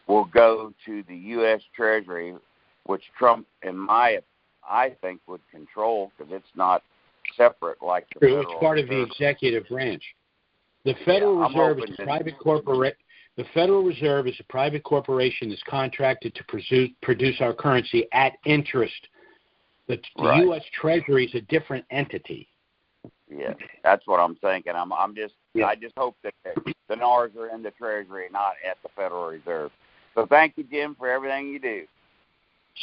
will go to the U.S. Treasury, which Trump, I think, would control because it's not separate like the Federal It's part Reserve. of the executive branch. The Federal Reserve is a private corporate. The Federal Reserve is a private corporation that's contracted to produce our currency at interest. The right. U.S. Treasury is a different entity. Yeah, that's what I'm thinking. I just hope that the dinars are in the Treasury, not at the Federal Reserve. So thank you, Jim, for everything you do.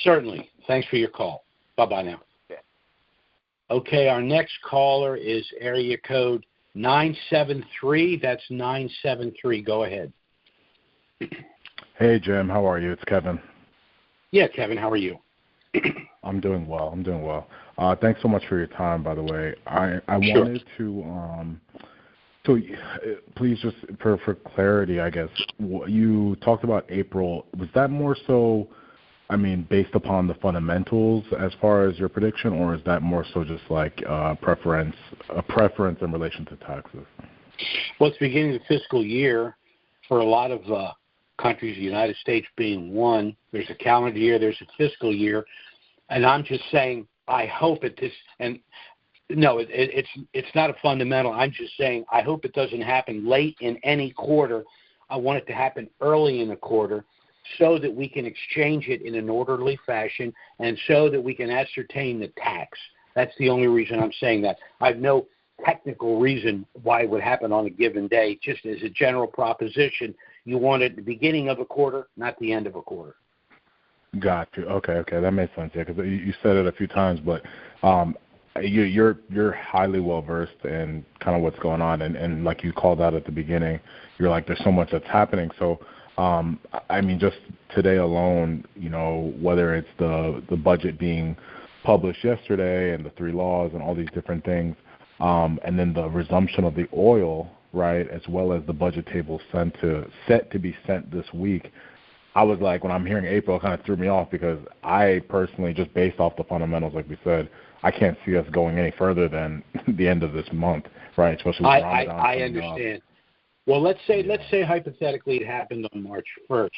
Certainly. Thanks for your call. Bye-bye now. Okay, our next caller is area code 973. That's 973. Go ahead. Hey, Jim. How are you? It's Kevin. Yeah, Kevin. How are you? I'm doing well. Thanks so much for your time, by the way. I Sure. wanted to so please, just for clarity, I guess, you talked about April. Was that more so, based upon the fundamentals as far as your prediction, or is that more so just like a preference in relation to taxes? Well, it's beginning of the fiscal year for a lot of countries, the United States being one. There's a calendar year, there's a fiscal year, and I'm just saying I hope it's not a fundamental. I'm just saying I hope it doesn't happen late in any quarter. I want it to happen early in the quarter so that we can exchange it in an orderly fashion and so that we can ascertain the tax. That's the only reason I'm saying that. I have no technical reason why it would happen on a given day. Just as a general proposition, you want it at the beginning of a quarter, not the end of a quarter. Got you. Okay, that makes sense. Yeah, because you said it a few times, but you're highly well versed in kind of what's going on, and like you called out at the beginning, you're like, there's so much that's happening. So, just today alone, whether it's the budget being published yesterday and the 3 laws and all these different things, and then the resumption of the oil, right, as well as the budget table set to be sent this week. I was like, when I'm hearing April, it kind of threw me off because I personally, just based off the fundamentals, like we said, I can't see us going any further than the end of this month, right? Especially with Ramadan I understand. Well, let's say hypothetically it happened on March 1st.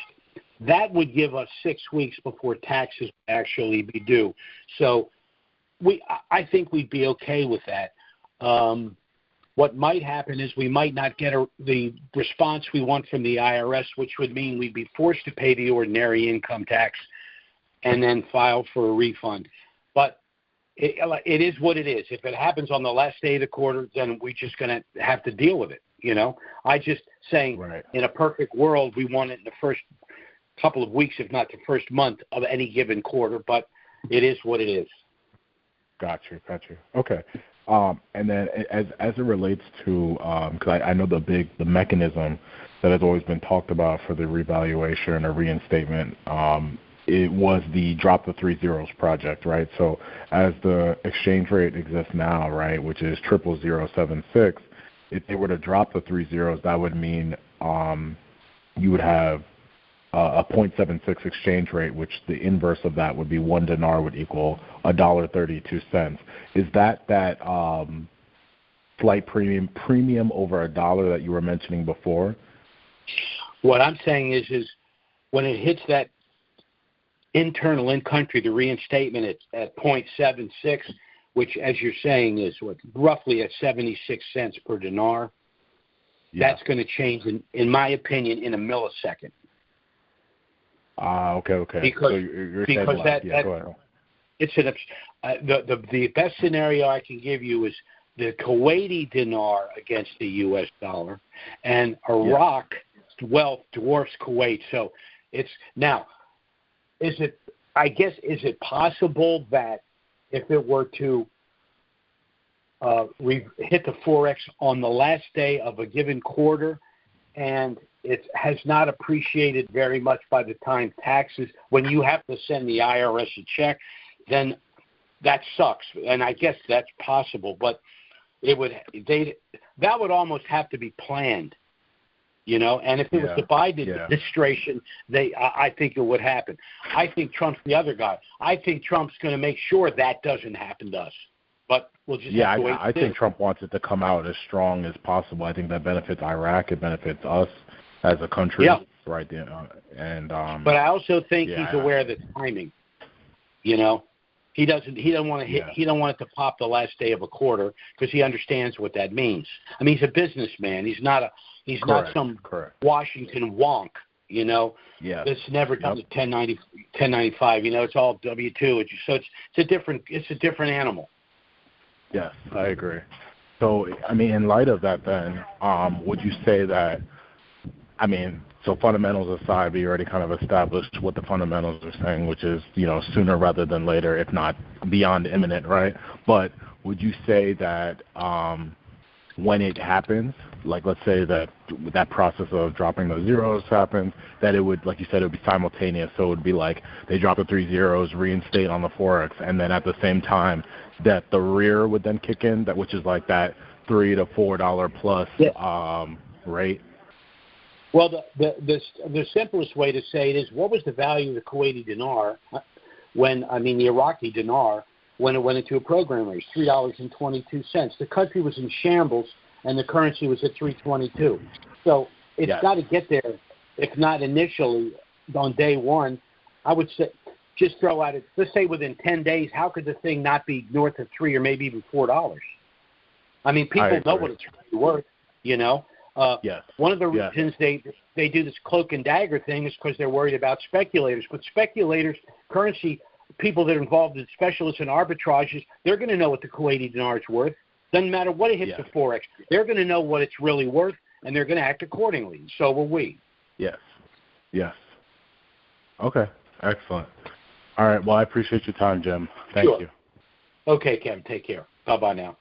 That would give us 6 weeks before taxes actually be due. So I think we'd be okay with that. What might happen is we might not get the response we want from the IRS, which would mean we'd be forced to pay the ordinary income tax and then file for a refund. it is what it is. If it happens on the last day of the quarter, then we're just going to have to deal with it. I just saying in a perfect world, we want it in the first couple of weeks, if not the first month of any given quarter, but it is what it is. Got you. Okay. And then as it relates to, because I know the mechanism that has always been talked about for the revaluation or reinstatement, it was the drop the 3 zeros project, right? So as the exchange rate exists now, right, which is 00076, if they were to drop the 3 zeros, that would mean you would have a 0.76 exchange rate, which the inverse of that would be 1 dinar would equal $1.32. Is that slight premium over $1 that you were mentioning before? What I'm saying is when it hits that internal in-country, the reinstatement at 0.76, which, as you're saying, is roughly at 76 cents per dinar, that's going to change, in my opinion, in a millisecond. Okay. Because, so you're because saying that go ahead. It's the best scenario I can give you is the Kuwaiti dinar against the U.S. dollar, and Iraq wealth dwarfs Kuwait. So it's now. Is it possible that if it were to hit the Forex on the last day of a given quarter and it has not appreciated very much by the time taxes, when you have to send the IRS a check, then that sucks. And I guess that's possible, but that would almost have to be planned. And if it was the Biden administration, I think it would happen. I think Trump's the other guy. I think Trump's going to make sure that doesn't happen to us. But we'll just have to wait. I think Trump wants it to come out as strong as possible. I think that benefits Iraq. It benefits us as a country. Yeah. Right there. But I also think he's aware of the timing. He don't want it to pop the last day of a quarter because he understands what that means. I mean, he's a businessman. He's not some Washington wonk, that's never done a 1095. It's all W-2. So it's a different animal. Yes, I agree. So, I mean, in light of that then, would you say that, so fundamentals aside, we already kind of established what the fundamentals are saying, which is, sooner rather than later, if not beyond imminent, right? But would you say that when it happens, like let's say that process of dropping those zeros happens, that it would, like you said, it would be simultaneous. So it would be like they drop the 3 zeros, reinstate on the Forex, and then at the same time that the rear would then kick in, which is like that $3 to $4 plus rate. Well, the simplest way to say it is, what was the value of the Kuwaiti dinar the Iraqi dinar when it went into a program rate, $3.22. The country was in shambles, and the currency was at $3.22. So it's got to get there, if not initially on day one. I would say just throw out let's say within 10 days, how could the thing not be north of $3 or maybe even $4? I mean, people know what it's really worth, One of the reasons they do this cloak and dagger thing is because they're worried about speculators. But speculators, currency people that are involved in specialists and arbitrages, they're going to know what the Kuwaiti dinar is worth. Doesn't matter what it hits the Forex. They're going to know what it's really worth, and they're going to act accordingly. So will we. Yes. Okay. Excellent. All right. Well, I appreciate your time, Jim. Thank you. Okay, Kevin. Take care. Bye-bye now.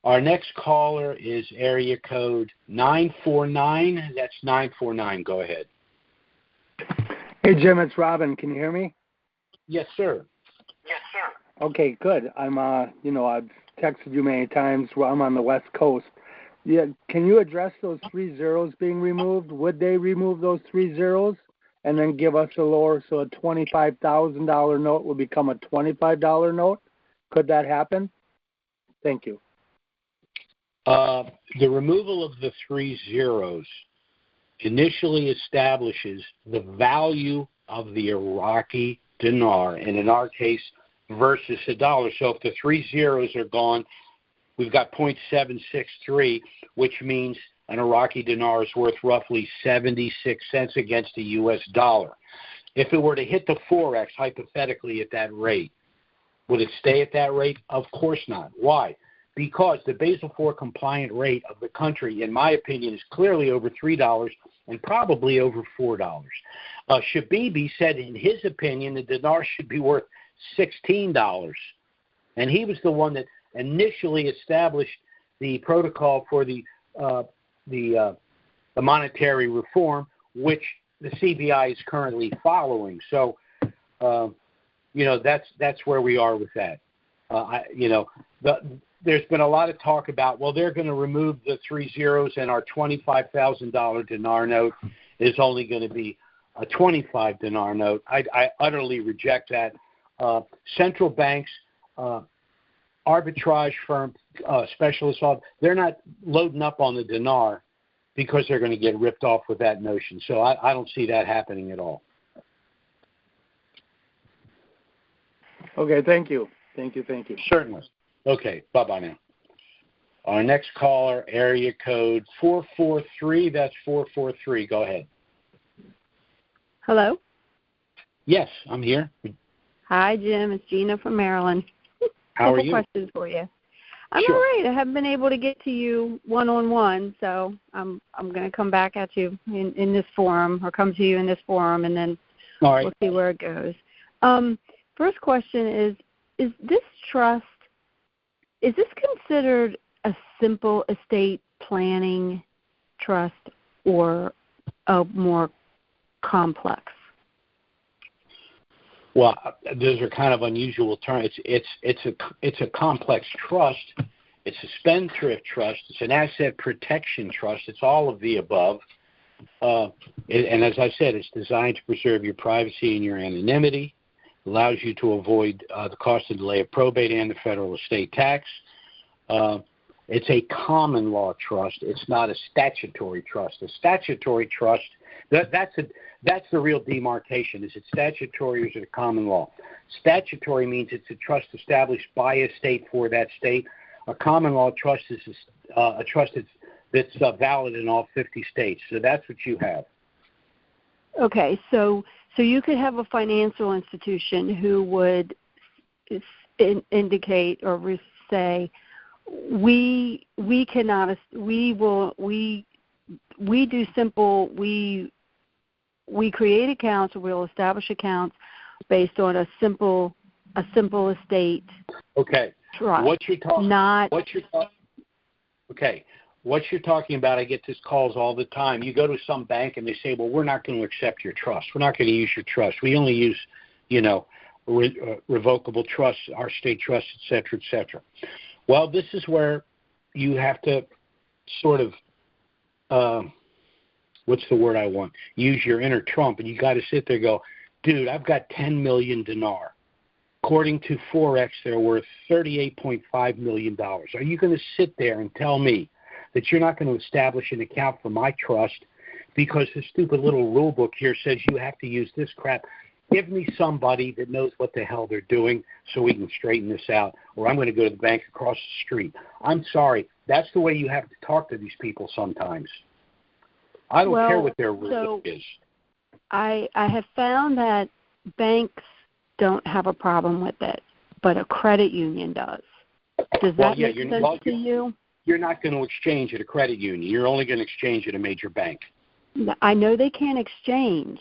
Our next caller is area code 949. That's 949. Go ahead. Hey, Jim, it's Robin. Can you hear me? Yes, sir. Okay, good. I'm, I've texted you many times. Well, I'm on the West Coast. Yeah, can you address those 3 zeros being removed? Would they remove those 3 zeros and then give us a lower, so a $25,000 note will become a $25 note? Could that happen? Thank you. The removal of the 3 zeros initially establishes the value of the Iraqi dinar, and in our case, versus the dollar. So if the 3 zeros are gone, we've got 0.763, which means an Iraqi dinar is worth roughly 76 cents against the U.S. dollar. If it were to hit the Forex, hypothetically, at that rate, Would it stay at that rate? Of course not. Why? Because the Basel IV compliant rate of the country, in my opinion, is clearly over $3 and probably over $4. Shabibi said in his opinion the dinar should be worth $16. And he was the one that initially established the protocol for the monetary reform, which the CBI is currently following. So, that's where we are with that. There's been a lot of talk about, well, they're going to remove the 3 zeros and our $25,000 dinar note is only going to be a 25 dinar note. I utterly reject that. Central banks, arbitrage firms, specialists, they're not loading up on the dinar because they're going to get ripped off with that notion. So I don't see that happening at all. Okay, thank you. Thank you. Certainly. Okay, bye-bye now. Our next caller, area code 443. That's 443. Go ahead. Hello? Yes, I'm here. Hi, Jim. It's Gina from Maryland. How are you? Couple questions for you. I'm Sure. all right. I haven't been able to get to you one-on-one, so I'm going to come back at you in this forum, or come to you in this forum, and then All right. we'll see where it goes. First question is this trust, is this considered a simple estate planning trust or a more complex? Well, those are kind of unusual terms. It's a complex trust. It's a spendthrift trust. It's an asset protection trust. It's all of the above. And as I said, it's designed to preserve your privacy and your anonymity. Allows you to avoid the cost and delay of probate and the federal estate tax. It's a common law trust. It's not a statutory trust. A statutory trust, that's the real demarcation. Is it statutory or is it a common law? Statutory means it's a trust established by a state for that state. A common law trust is a trust that's valid in all 50 states. So that's what you have. Okay, so you could have a financial institution who would indicate or say, we cannot, we do simple, we create accounts, or we'll establish accounts based on a simple estate. Okay. Trust. What you're talking about, I get these calls all the time. You go to some bank and they say, well, we're not going to accept your trust. We're not going to use your trust. We only use, revocable trusts, our state trusts, et cetera, et cetera. Well, this is where you have to sort of, what's the word I want? Use your inner Trump, and you got to sit there and go, dude, I've got 10 million dinar. According to Forex, they're worth $38.5 million. Are you going to sit there and tell me that you're not going to establish an account for my trust because the stupid little rule book here says you have to use this crap? Give me somebody that knows what the hell they're doing so we can straighten this out, or I'm going to go to the bank across the street. I'm sorry. That's the way you have to talk to these people sometimes. I don't care what their rule book is. I have found that banks don't have a problem with it, but a credit union does. Does that make sense to you? You're not going to exchange at a credit union. You're only going to exchange at a major bank. I know they can't exchange,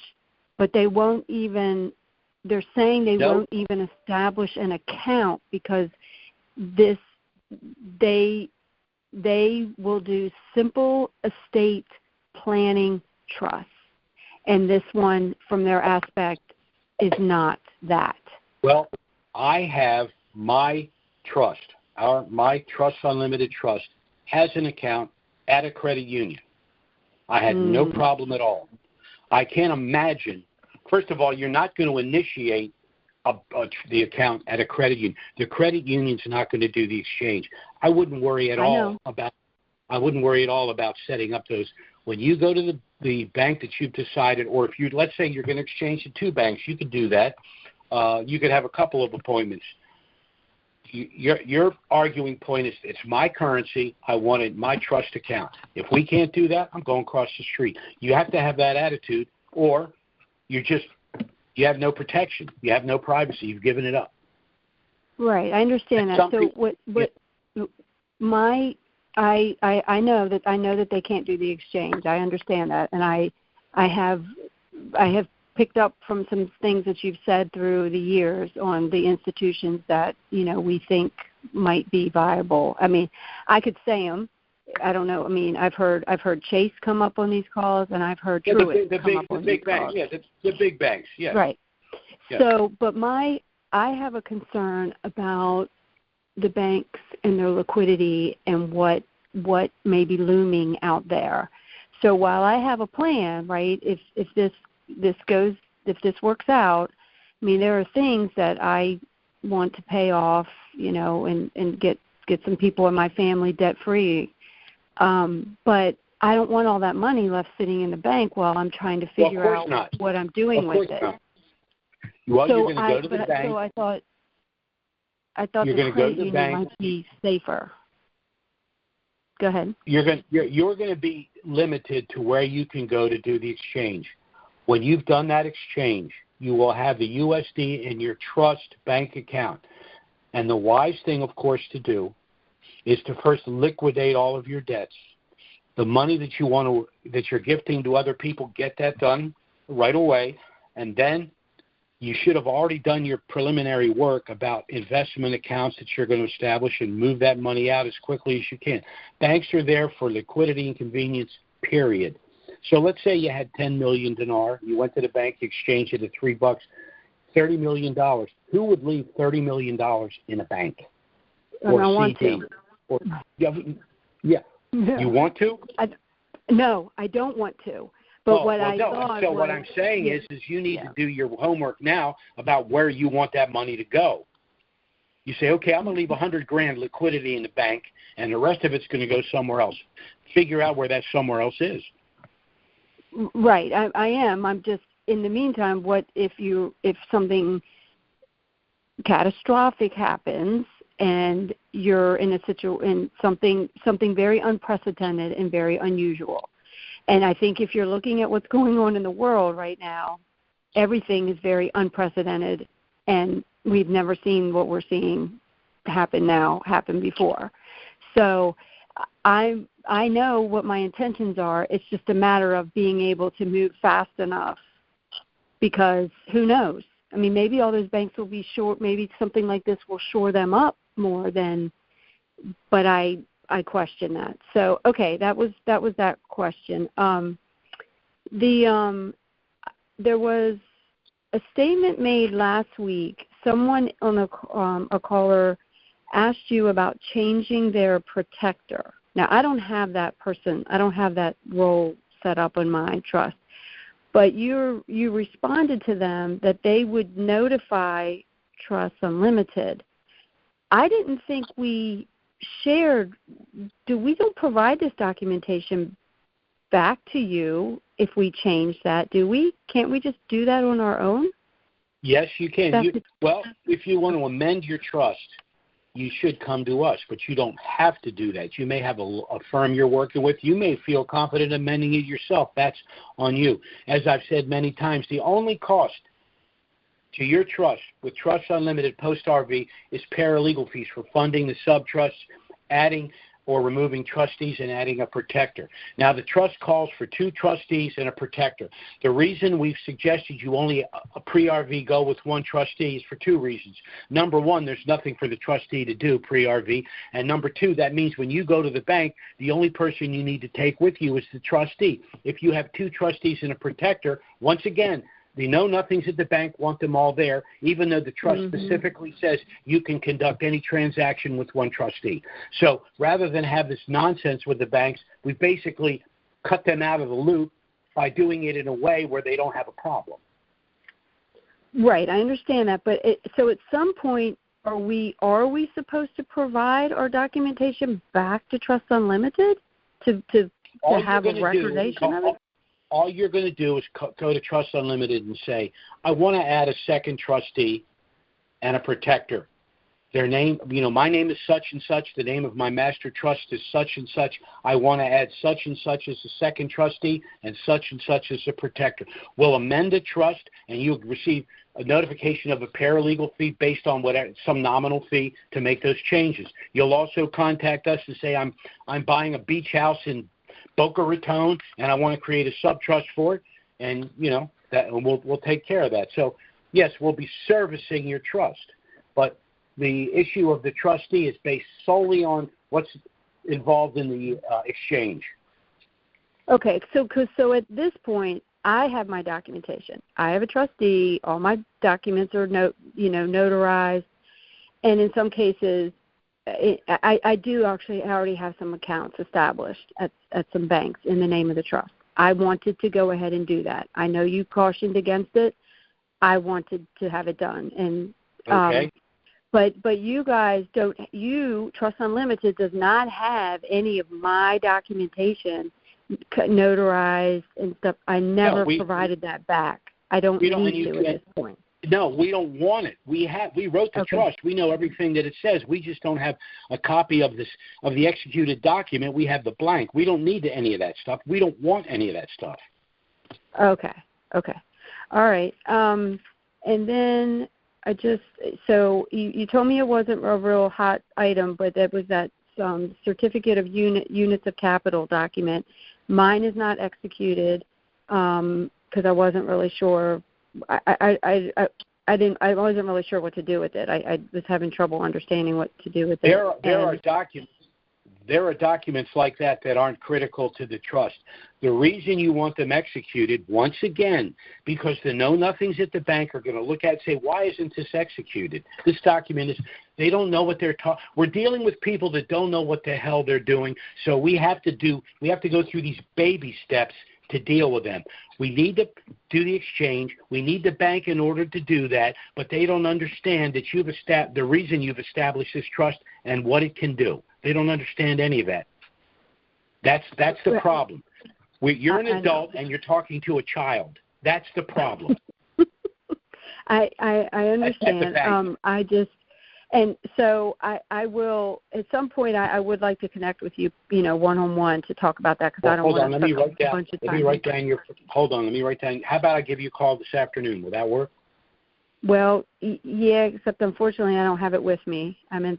but they won't even, they're saying they won't even establish an account because they will do simple estate planning trusts. And this one, from their aspect, is not that. Well, I have my trust. My Trusts Unlimited Trust has an account at a credit union. I had no problem at all. I can't imagine. First of all, you're not going to initiate the account at a credit union. The credit union's not going to do the exchange. I wouldn't worry at all about setting up those. When you go to the bank that you've decided, or if let's say you're going to exchange to two banks, you could do that. You could have a couple of appointments. Your arguing point is it's my currency. I wanted my trust account. If we can't do that, I'm going across the street. You have to have that attitude, or you have no protection. You have no privacy. You've given it up. Right, I understand that. So I know that they can't do the exchange. I understand that, and I have picked up from some things that you've said through the years on the institutions that we think might be viable. I mean, I could say them. I don't know. I mean, I've heard Chase come up on these calls, and I've heard Truist come up on these calls. Yeah, the big banks. Yeah. Right. Yeah. So, but I have a concern about the banks and their liquidity and what may be looming out there. So while I have a plan, right, if this works out, I mean, there are things that I want to pay off, and get some people in my family debt free. But I don't want all that money left sitting in the bank while I'm trying to figure out what I'm doing with it. Well, you're going to go to the bank. So I thought the credit union might be safer. Go ahead. You're going to be limited to where you can go to do the exchange. When you've done that exchange, you will have the USD in your trust bank account. And the wise thing, of course, to do is to first liquidate all of your debts. The money that you're gifting to other people, get that done right away, and then you should have already done your preliminary work about investment accounts that you're going to establish and move that money out as quickly as you can. Banks are there for liquidity and convenience, period. So let's say you had 10 million dinar. You went to the bank, exchanged it at $3, $30 million. Who would leave $30 million in a bank? Or I want CD? to. Yeah. You want to? No, I don't want to. But what I'm saying is you need to do your homework now about where you want that money to go. You say, okay, I'm going to leave $100,000 liquidity in the bank, and the rest of it's going to go somewhere else. Figure out where that somewhere else is. Right, I am. I'm just, in the meantime, what if something catastrophic happens and you're in something very unprecedented and very unusual? And I think if you're looking at what's going on in the world right now, everything is very unprecedented, and we've never seen what we're seeing happen before. So I know what my intentions are. It's just a matter of being able to move fast enough, because who knows? I mean, maybe all those banks will be short. Maybe something like this will shore them up more than. But I question that. So okay, that was that question. There was a statement made last week. Someone on a caller asked you about changing their protector. Now, I don't have that person. I don't have that role set up in my trust. But you responded to them that they would notify Trusts Unlimited. I didn't think we shared. We don't provide this documentation back to you if we change that, do we? Can't we just do that on our own? Yes, you can. If you want to amend your trust, you should come to us, but you don't have to do that. You may have a firm you're working with. You may feel confident amending it yourself. That's on you. As I've said many times, the only cost to your trust with Trusts Unlimited post-RV is paralegal fees for funding the sub-trusts, adding or removing trustees, and adding a protector. Now, the trust calls for 2 trustees and a protector. The reason we've suggested you only a pre-RV go with 1 trustee is for 2 reasons. Number 1, there's nothing for the trustee to do pre-RV. And number 2, that means when you go to the bank, the only person you need to take with you is the trustee. If you have 2 trustees and a protector, once again, the know-nothings at the bank want them all there, even though the trust specifically says you can conduct any transaction with 1 trustee. So rather than have this nonsense with the banks, we basically cut them out of the loop by doing it in a way where they don't have a problem. Right, I understand that. But so at some point, are we supposed to provide our documentation back to Trusts Unlimited to have a recordation of it? All you're going to do is go to Trusts Unlimited and say, I want to add a second trustee and a protector. Their name, my name is such and such. The name of my master trust is such and such. I want to add such and such as a second trustee and such as a protector. We'll amend the trust, and you'll receive a notification of a paralegal fee based on some nominal fee to make those changes. You'll also contact us and say, I'm buying a beach house in Boca Raton and I want to create a subtrust for it, and we'll take care of that. So yes, we'll be servicing your trust, but the issue of the trustee is based solely on what's involved in the exchange. Okay, so at this point, I have my documentation. I have a trustee. All my documents are notarized, and in some cases, I do actually already have some accounts established at some banks in the name of the trust. I wanted to go ahead and do that. I know you cautioned against it. I wanted to have it done, and okay. But you guys don't. Trusts Unlimited does not have any of my documentation notarized and stuff. I never provided that back. I don't need to at this point. No, we don't want it. We wrote the trust. We know everything that it says. We just don't have a copy of the executed document. We have the blank. We don't need any of that stuff. We don't want any of that stuff. Okay. All right. And then so you told me it wasn't a real hot item, but it was that certificate of units of capital document. Mine is not executed because I wasn't really sure. I wasn't really sure what to do with it. I was having trouble understanding what to do with it. There are documents like that aren't critical to the trust. The reason you want them executed, once again, because the know-nothings at the bank are going to look at and say, why isn't this executed? This document is, they don't know what they're talking. We're dealing with people that don't know what the hell they're doing, so we have to go through these baby steps to deal with them. We need to do the exchange. We need the bank in order to do that, but they don't understand that the reason you've established this trust and what it can do. They don't understand any of that. That's the problem. You're an adult and you're talking to a child. That's the problem. I understand. And so I will at some point. I would like to connect with you, one-on-one to talk about that because I don't want to. Let me write down. Hold on. Let me write down. How about I give you a call this afternoon? Will that work? Well, yeah. Except unfortunately, I don't have it with me. I'm in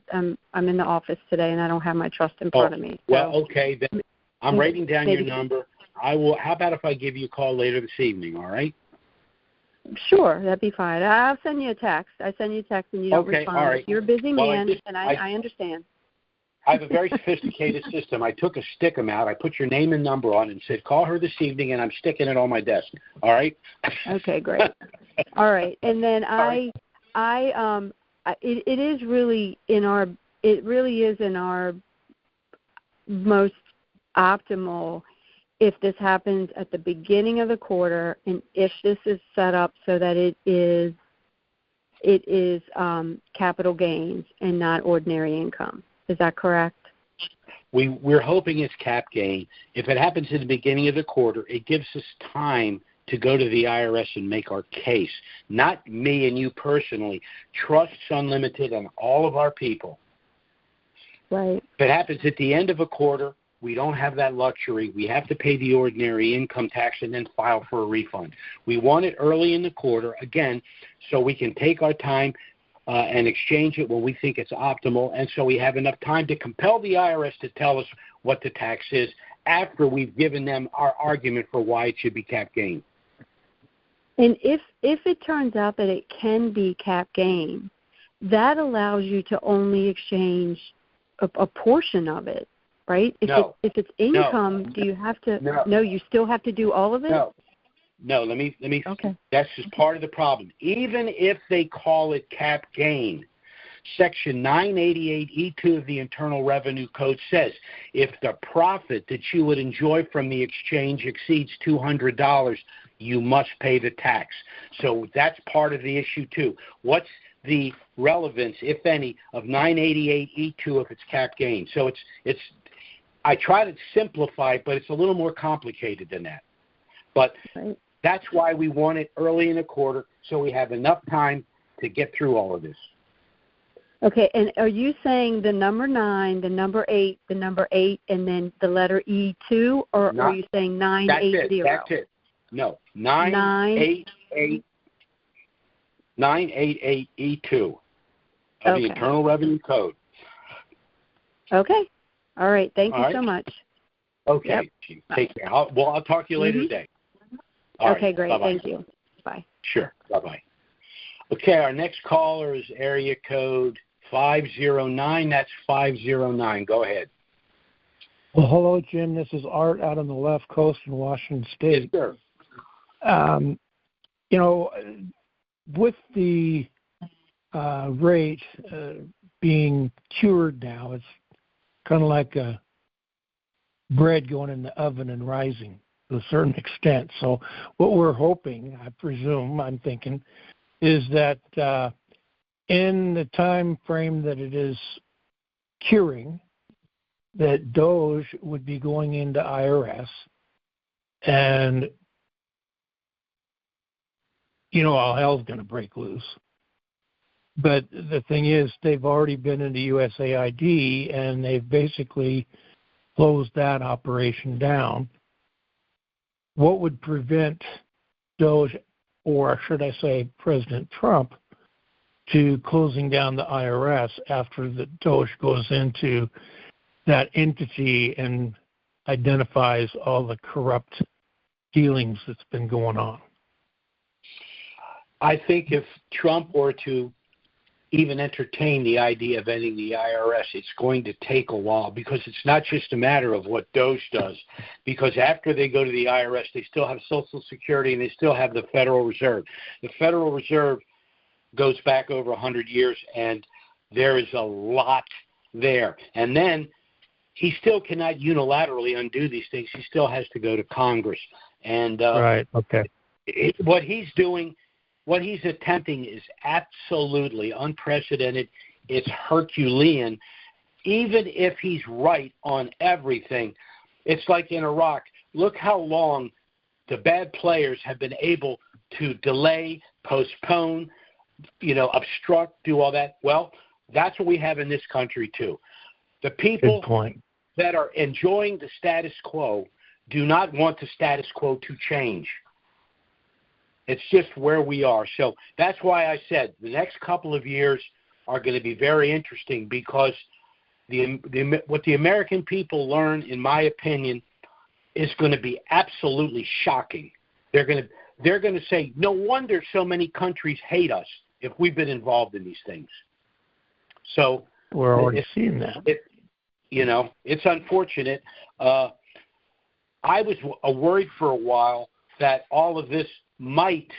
the office today, and I don't have my trust in front of me. So. Well, okay. Then I'm writing down your number. I will. How about if I give you a call later this evening? All right. Sure, that'd be fine. I'll send you a text. I send you a text and you don't respond. All right. You're a busy man, and I understand. I have a very sophisticated system. I took a stick-em out. I put your name and number on and said, call her this evening, and I'm sticking it on my desk. All right? Okay, great. All right. And then it really is in our most optimal if this happens at the beginning of the quarter, and if this is set up so that it is capital gains and not ordinary income. Is that correct? We're hoping it's cap gain. If it happens at the beginning of the quarter, it gives us time to go to the IRS and make our case. Not me and you personally. Trusts Unlimited and all of our people. Right. If it happens at the end of a quarter, we don't have that luxury. We have to pay the ordinary income tax and then file for a refund. We want it early in the quarter, again, so we can take our time and exchange it when we think it's optimal, and so we have enough time to compel the IRS to tell us what the tax is after we've given them our argument for why it should be cap gain. And if it turns out that it can be cap gain, that allows you to only exchange a portion of it. Right? If it's income, do you have to? No, you still have to do all of it. No. Let me. Okay. That's just part of the problem. Even if they call it cap gain, Section 988E2 of the Internal Revenue Code says if the profit that you would enjoy from the exchange exceeds $200, you must pay the tax. So that's part of the issue too. What's the relevance, if any, of 988E2 if it's cap gain? So it's. I try to simplify it, but it's a little more complicated than that. But that's why we want it early in the quarter, so we have enough time to get through all of this. Okay, and are you saying the number 9, the number 8, and then the letter E2, or are you saying 980? That's it. No, 988. 988E2 of the Internal Revenue Code. Okay. All right. Thank All you right. so much. Okay. Yep. Take care. I'll talk to you later today. All okay, right. great. Bye-bye. Thank you. Bye. Sure. Bye-bye. Okay, our next caller is area code 509. That's 509. Go ahead. Well, hello, Jim. This is Art out on the left coast in Washington State. Yes, sir. With the rate being cured now, it's kind of like a bread going in the oven and rising to a certain extent. So what we're hoping, I'm thinking, is that in the time frame that it is curing, that Doge would be going into IRS, and all hell's going to break loose. But the thing is, they've already been into USAID, and they've basically closed that operation down. What would prevent Doge, or should I say President Trump, to closing down the IRS after the Doge goes into that entity and identifies all the corrupt dealings that's been going on? I think if Trump were to even entertain the idea of ending the IRS, it's going to take a while, because it's not just a matter of what Doge does. Because after they go to the IRS, they still have Social Security and they still have the Federal Reserve. The Federal Reserve goes back over 100 years, and there is a lot there. And then he still cannot unilaterally undo these things. He still has to go to Congress. And right. Okay. What he's doing, what he's attempting, is absolutely unprecedented. It's Herculean. Even if he's right on everything, it's like in Iraq. Look how long the bad players have been able to delay, postpone, obstruct, do all that. Well, that's what we have in this country too. The people that are enjoying the status quo do not want the status quo to change. It's just where we are. So that's why I said the next couple of years are going to be very interesting, because what the American people learn, in my opinion, is going to be absolutely shocking. They're going to say, no wonder so many countries hate us if we've been involved in these things. So we're already seeing that. It's unfortunate. I was worried for a while that all of this might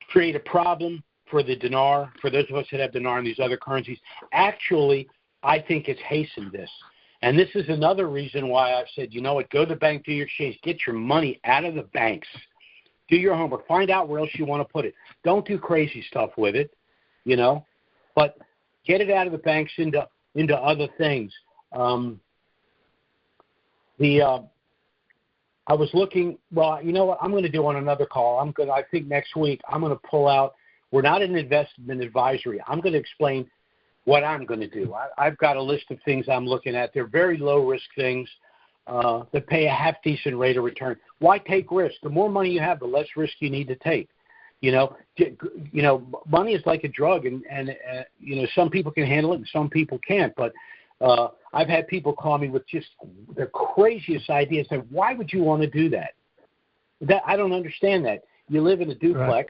create a problem for the dinar, for those of us that have dinar and these other currencies. Actually, I think it's hastened this. And this is another reason why I've said, go to the bank, do your exchange, get your money out of the banks. Do your homework. Find out where else you want to put it. Don't do crazy stuff with it, but get it out of the banks into other things. I was looking. Well, you know what? I'm going to do on another call. I think next week I'm going to pull out. We're not an investment advisory. I'm going to explain what I'm going to do. I've got a list of things I'm looking at. They're very low risk things that pay a half decent rate of return. Why take risk? The more money you have, the less risk you need to take. Money is like a drug, and some people can handle it and some people can't. But I've had people call me with just the craziest ideas. And why would you want to do that? I don't understand that. You live in a duplex. Right.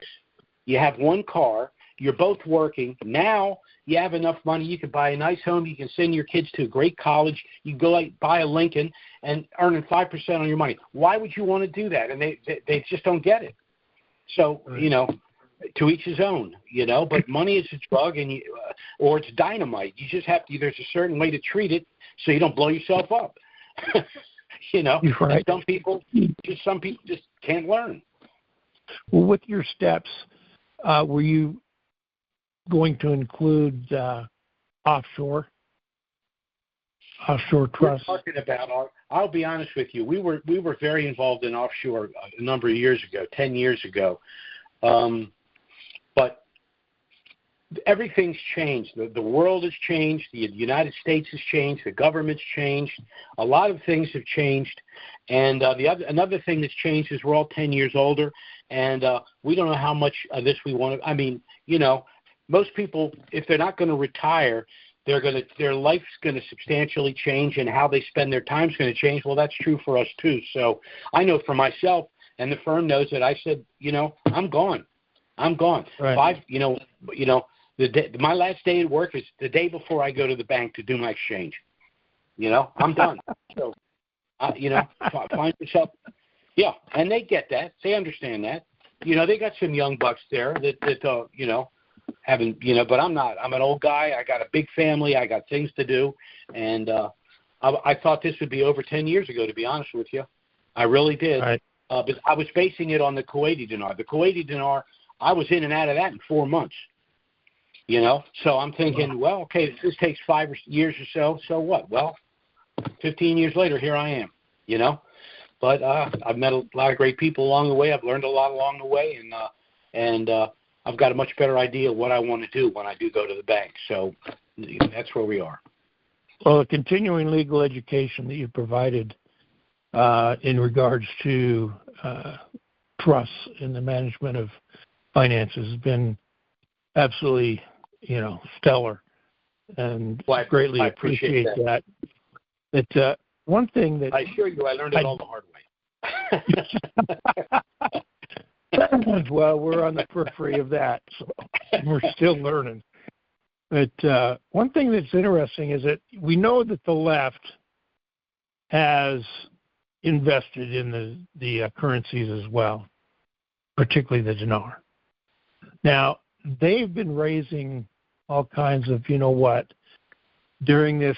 You have one car. You're both working. Now you have enough money. You can buy a nice home. You can send your kids to a great college. You can go buy a Lincoln and earning 5% on your money. Why would you want to do that? And they just don't get it. So, to each his own, but money is a drug, and or it's dynamite. You just have to, there's a certain way to treat it so you don't blow yourself up. Right. Some people just can't learn. Well, with your steps, were you going to include offshore trusts? We're talking about I'll be honest with you. We were very involved in offshore a number of years ago, 10 years ago. But everything's changed. The world has changed. The United States has changed. The government's changed. A lot of things have changed. And another thing that's changed is we're all 10 years older, and we don't know how much of this we want to. I mean, most people, if they're not going to retire, their life's going to substantially change, and how they spend their time is going to change. Well, that's true for us too. So I know for myself, and the firm knows that. I said, I'm gone. Right. My last day at work is the day before I go to the bank to do my exchange. I'm done. So, find yourself. Yeah, and they get that. They understand that. They got some young bucks there that haven't, but I'm not. I'm an old guy. I got a big family. I got things to do. And I thought this would be over 10 years ago, to be honest with you. I really did. Right. But I was basing it on the Kuwaiti dinar. The Kuwaiti dinar, I was in and out of that in 4 months. So I'm thinking, well, okay, this takes 5 years or so what? Well, 15 years later, here I am, But I've met a lot of great people along the way. I've learned a lot along the way, and I've got a much better idea of what I want to do when I do go to the bank. So that's where we are. Well, the continuing legal education that you provided in regards to trusts in the management of finances has been absolutely, stellar, and greatly appreciate that. But one thing that I assure you, I learned it all the hard way. Well, we're on the periphery of that, so we're still learning. But one thing that's interesting is that we know that the left has invested in the currencies as well, particularly the dinar. Now, they've been raising all kinds of, during this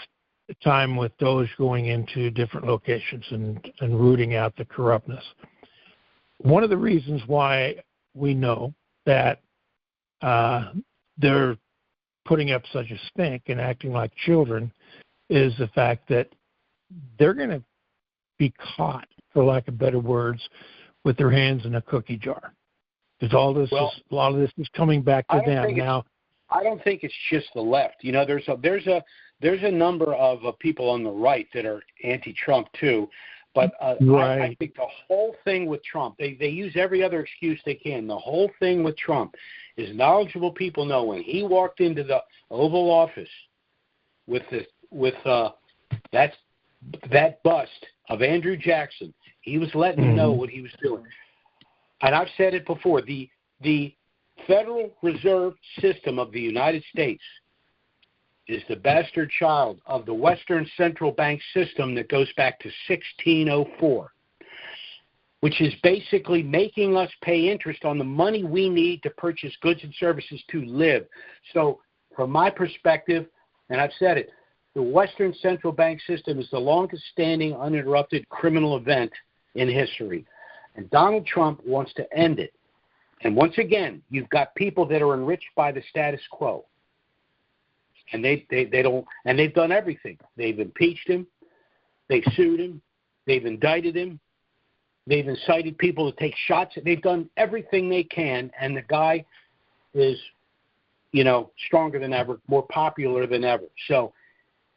time with Doge going into different locations and rooting out the corruptness. One of the reasons why we know that they're putting up such a stink and acting like children is the fact that they're going to be caught, for lack of better words, with their hands in a cookie jar. Because a lot of this is coming back to them now. I don't think it's just the left. There's a number of people on the right that are anti-Trump too. But right. I think the whole thing with Trump, they use every other excuse they can. The whole thing with Trump is knowledgeable people know when he walked into the Oval Office with that bust of Andrew Jackson, he was letting them know what he was doing. And I've said it before, the Federal Reserve System of the United States is the bastard child of the Western Central Bank system that goes back to 1604, which is basically making us pay interest on the money we need to purchase goods and services to live. So from my perspective, and I've said it, the Western Central Bank system is the longest-standing uninterrupted criminal event in history. And Donald Trump wants to end it. And once again, you've got people that are enriched by the status quo. And they don't, and they've done everything. They've impeached him, they've sued him, they've indicted him, they've incited people to take shots. They've done everything they can, and the guy is, stronger than ever, more popular than ever. So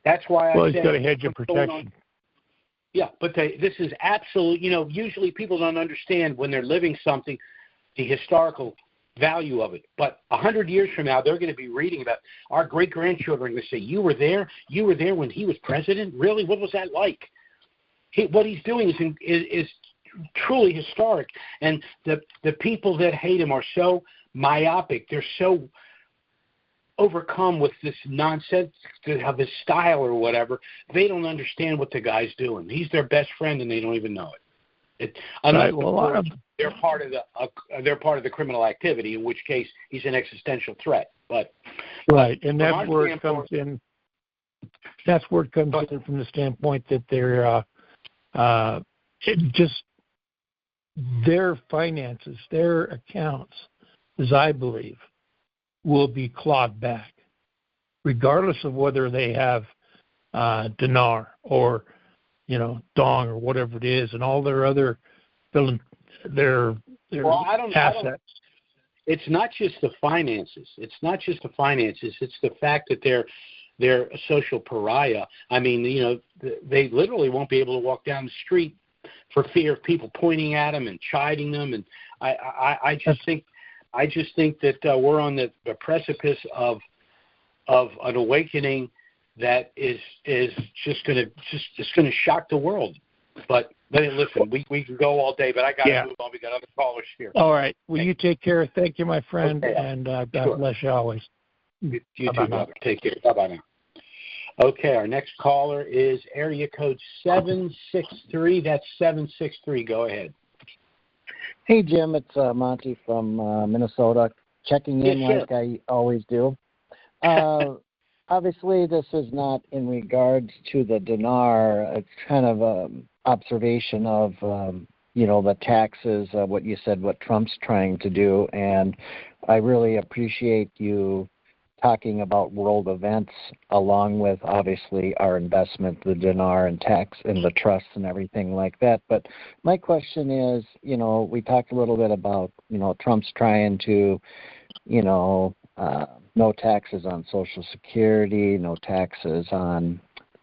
that's why he's got a hedge of protection. Yeah, but this is absolute. Usually people don't understand when they're living something, the historical value of it. But 100 years from now, they're going to be reading about our great-grandchildren. They say, you were there when he was president? Really? What was that like? What he's doing is truly historic. And the people that hate him are so myopic. They're so overcome with this nonsense of his style or whatever. They don't understand what the guy's doing. He's their best friend, and they don't even know it. Unless they're part of the criminal activity, in which case he's an existential threat. But right, and that's where it comes in. That's where it comes in from the standpoint that they're just their finances, their accounts, as I believe, will be clawed back, regardless of whether they have dinar or dong or whatever it is, and all their other their assets. It's not just the finances. It's the fact that they're a social pariah. I mean, they literally won't be able to walk down the street for fear of people pointing at them and chiding them. And I just think that we're on the precipice of an awakening that is just going to shock the world. But listen, we can go all day, but I got to move on. We got other callers here. All right. Well, you take care. Thank you, my friend, okay. and God bless you always. You too, brother. Take care. Bye-bye now. Okay, our next caller is area code 763. That's 763. Go ahead. Hey, Jim. It's Monty from Minnesota, checking in like I always do. Obviously, this is not in regards to the dinar. It's kind of an observation of, the taxes, what you said, what Trump's trying to do. And I really appreciate you talking about world events along with, obviously, our investment, the dinar and tax and the trusts and everything like that. But my question is, we talked a little bit about, Trump's trying to, no taxes on Social Security, no taxes on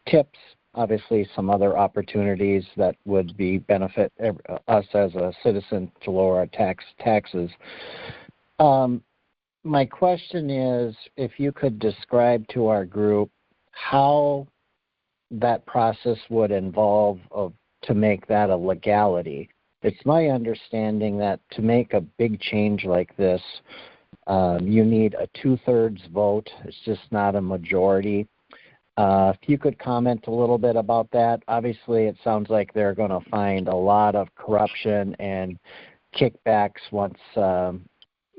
tips, obviously some other opportunities that would benefit us as a citizen to lower our taxes. My question is, if you could describe to our group how that process would involve to make that a legality. It's my understanding that to make a big change like this, you need a 2/3 vote. It's just not a majority. If you could comment a little bit about that. Obviously, it sounds like they're going to find a lot of corruption and kickbacks once,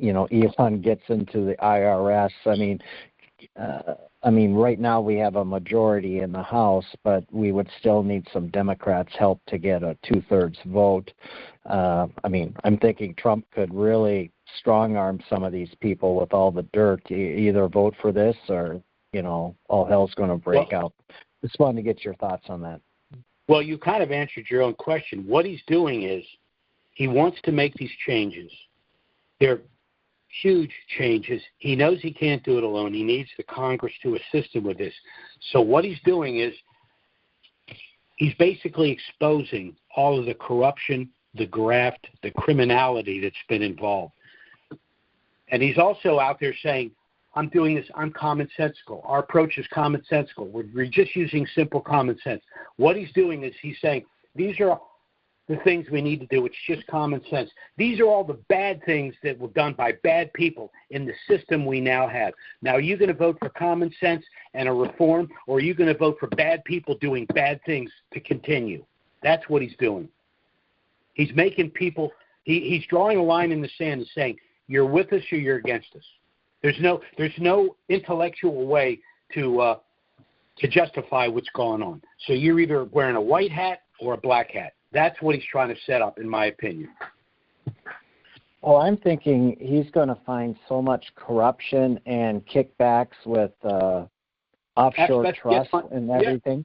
Elon gets into the IRS. I mean, right now we have a majority in the House, but we would still need some Democrats' help to get a 2/3 vote. I'm thinking Trump could really strong-arm some of these people with all the dirt. Either vote for this or, all hell's going to break out. Just wanted to get your thoughts on that. Well, you kind of answered your own question. What he's doing is he wants to make these changes. They're huge changes. He knows he can't do it alone. He needs the Congress to assist him with this. So what he's doing is he's basically exposing all of the corruption, the graft, the criminality that's been involved. And he's also out there saying, I'm doing this, I'm commonsensical. Our approach is commonsensical. We're just using simple common sense. What he's doing is he's saying, these are the things we need to do. It's just common sense. These are all the bad things that were done by bad people in the system we now have. Now, are you going to vote for common sense and a reform, or are you going to vote for bad people doing bad things to continue? That's what he's doing. He's making people he's drawing a line in the sand and saying, you're with us or you're against us. There's no intellectual way to justify what's going on. So you're either wearing a white hat or a black hat. That's what he's trying to set up, in my opinion. Well, I'm thinking he's going to find so much corruption and kickbacks with offshore trusts and everything.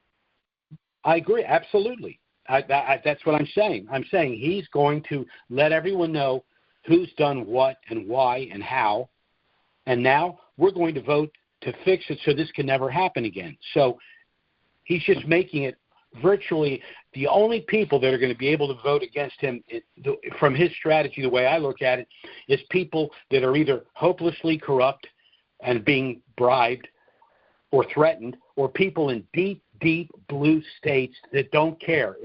I agree, absolutely. That's what I'm saying. I'm saying he's going to let everyone know who's done what and why and how, and now we're going to vote to fix it so this can never happen again. So he's just making it virtually the only people that are going to be able to vote against him from his strategy, the way I look at it, is people that are either hopelessly corrupt and being bribed or threatened, or people in deep, deep blue states that don't care.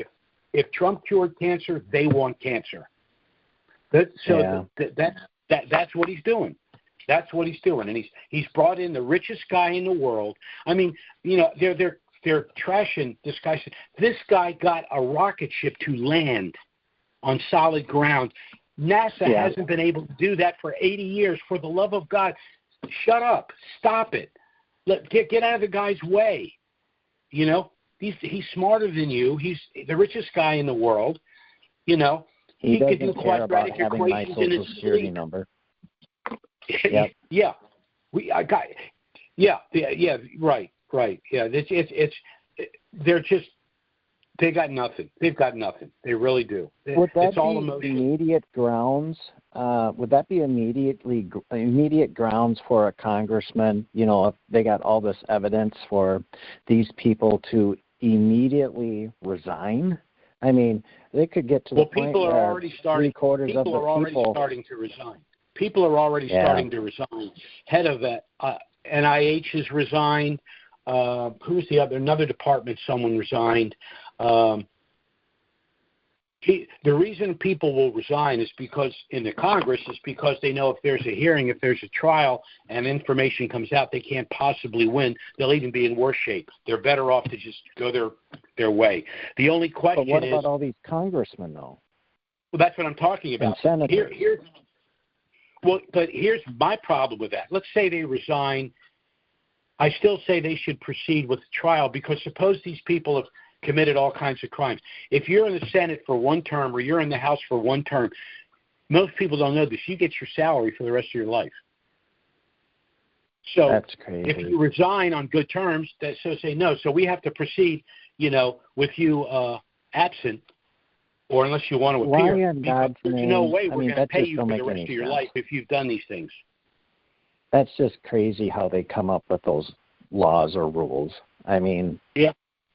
If Trump cured cancer, they want cancer. That's what he's doing. That's what he's doing, and he's brought in the richest guy in the world. I mean, they're trashing this guy. This guy got a rocket ship to land on solid ground. NASA hasn't been able to do that for 80 years. For the love of God, shut up. Stop it. Get out of the guy's way. He's smarter than you. He's the richest guy in the world. He could do doesn't care about having my Social Security number. Yep. Yeah. Right. Yeah. They got nothing. They've got nothing. They really do. Would that it's all be immediate grounds? Would that be immediate grounds for a congressman? If they got all this evidence for these people to immediately resign? I mean, they could get to the point people are where already starting. three-quarters of the People are already people starting to resign. People are already starting to resign. Head of that NIH has resigned. Who's the other? Another department. Someone resigned. The reason people will resign is because in the Congress is because they know if there's a hearing, if there's a trial, and information comes out they can't possibly win, they'll even be in worse shape. They're better off to just go their way. The only question is... But what about all these congressmen, though? Well, that's what I'm talking about. And senators. But here's my problem with that. Let's say they resign. I still say they should proceed with the trial because suppose these people have committed all kinds of crimes. If you're in the Senate for one term or you're in the House for one term, most people don't know this. You get your salary for the rest of your life. So that's crazy. If you resign on good terms, so say no. So we have to proceed, with you absent, or unless you want to appear. Why in God's name? There's no way we're going to pay you for the rest of your life if you've done these things. That's just crazy how they come up with those laws or rules. I mean, yeah.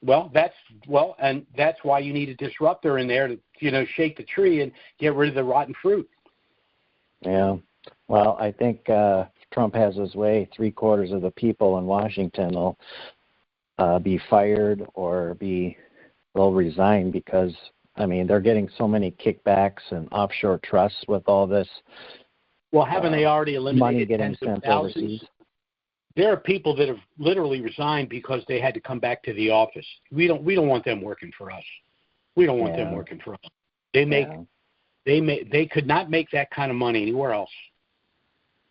And that's why you need a disruptor in there to, shake the tree and get rid of the rotten fruit. Yeah. Well, I think Trump has his way. 3/4 of the people in Washington will be fired or they'll resign because, I mean, they're getting so many kickbacks and offshore trusts with all this. Well, haven't they already eliminated money getting tens of sent thousands? overseas? There are people that have literally resigned because they had to come back to the office. We don't want them working for us. We don't want them working for us. They could not make that kind of money anywhere else.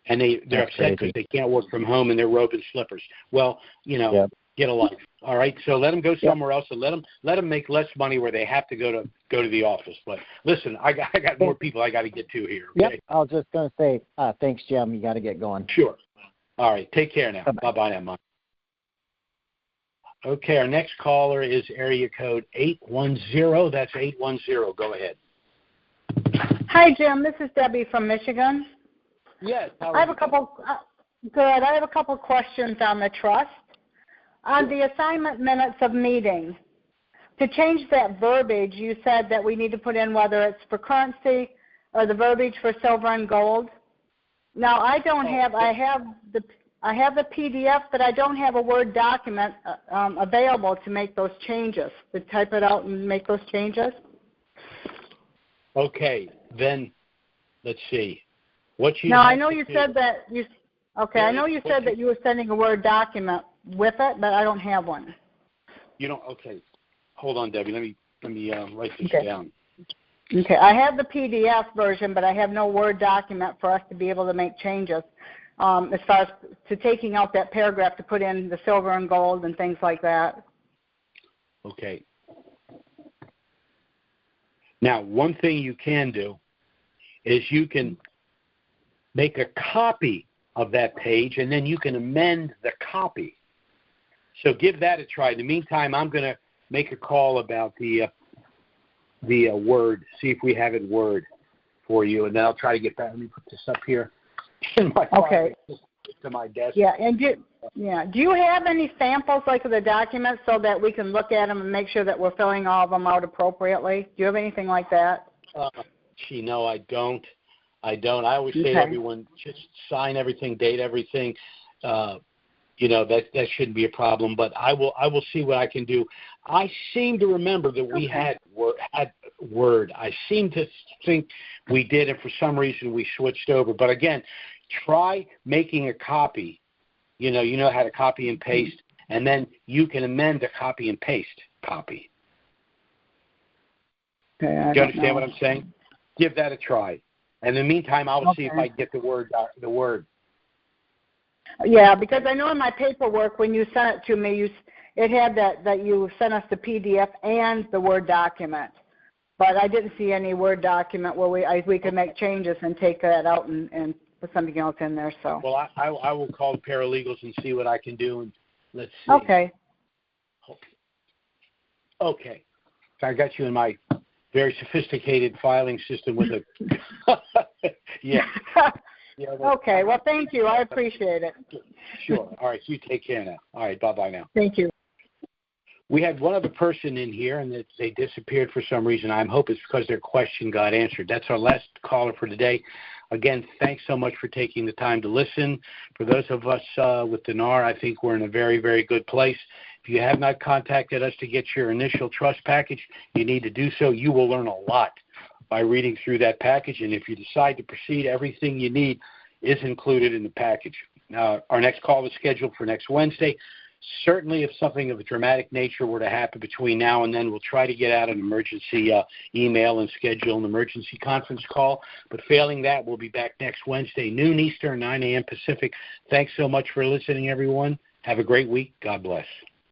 And they're upset because they can't work from home in their robe and slippers. Well, get a life. All right, so let them go somewhere else and let them make less money where they have to go to the office. But listen, I got more people I got to get to here. Okay? Yep, I was just going to say thanks, Jim. You got to get going. Sure. All right, take care now. Bye-bye now, Mike. Okay, our next caller is area code 810. That's 810. Go ahead. Hi, Jim. This is Debbie from Michigan. Yes. I have a couple. Good. I have a couple questions on the trust. On the assignment minutes of meeting, to change that verbiage, you said that we need to put in whether it's for currency or the verbiage for silver and gold. Now, I have the PDF, but I don't have a Word document available to make those changes, to type it out and make those changes. Okay, then let's see. I know you said that you. Okay, I know you said that you were sending a Word document with it, but I don't have one. You don't. Okay, hold on, Debbie. Let me write this down. Okay, I have the PDF version, but I have no Word document for us to be able to make changes as far as to taking out that paragraph to put in the silver and gold and things like that. Okay. Now, one thing you can do is you can make a copy of that page, and then you can amend the copy. So give that a try. In the meantime, I'm going to make a call about the Word, see if we have it Word for you, and then I'll try to get that. Let me put this up here in my file to my desk. Yeah, and do you have any samples like of the documents so that we can look at them and make sure that we're filling all of them out appropriately? Do you have anything like that? No, I don't. I always say to everyone, just sign everything, date everything. That shouldn't be a problem, but I will see what I can do. I seem to remember that we had Word. I seem to think we did, and for some reason we switched over. But again, try making a copy. You know how to copy and paste, and then you can amend the copy and paste copy. Okay, do you understand what I'm saying? Give that a try. And in the meantime, I will see if I can get the Word. Yeah, because I know in my paperwork when you sent it to me, it had that you sent us the PDF and the Word document. But I didn't see any Word document where we could make changes and take that out and put something else in there. So. Well, I will call the paralegals and see what I can do, and let's see. Okay. Okay. So I got you in my very sophisticated filing system with a yeah. Okay. Well, thank you. I appreciate it. Sure. All right. You take care now. All right. Bye-bye now. Thank you. We had one other person in here, and they disappeared for some reason. I hope it's because their question got answered. That's our last caller for today. Again, thanks so much for taking the time to listen. For those of us with Dinar, I think we're in a very, very good place. If you have not contacted us to get your initial trust package, you need to do so. You will learn a lot by reading through that package, and if you decide to proceed, everything you need is included in the package. Now, our next call is scheduled for next Wednesday. Certainly, if something of a dramatic nature were to happen between now and then, we'll try to get out an emergency email and schedule an emergency conference call. But failing that, we'll be back next Wednesday, noon Eastern, 9 a.m. Pacific. Thanks so much for listening, everyone. Have a great week. God bless.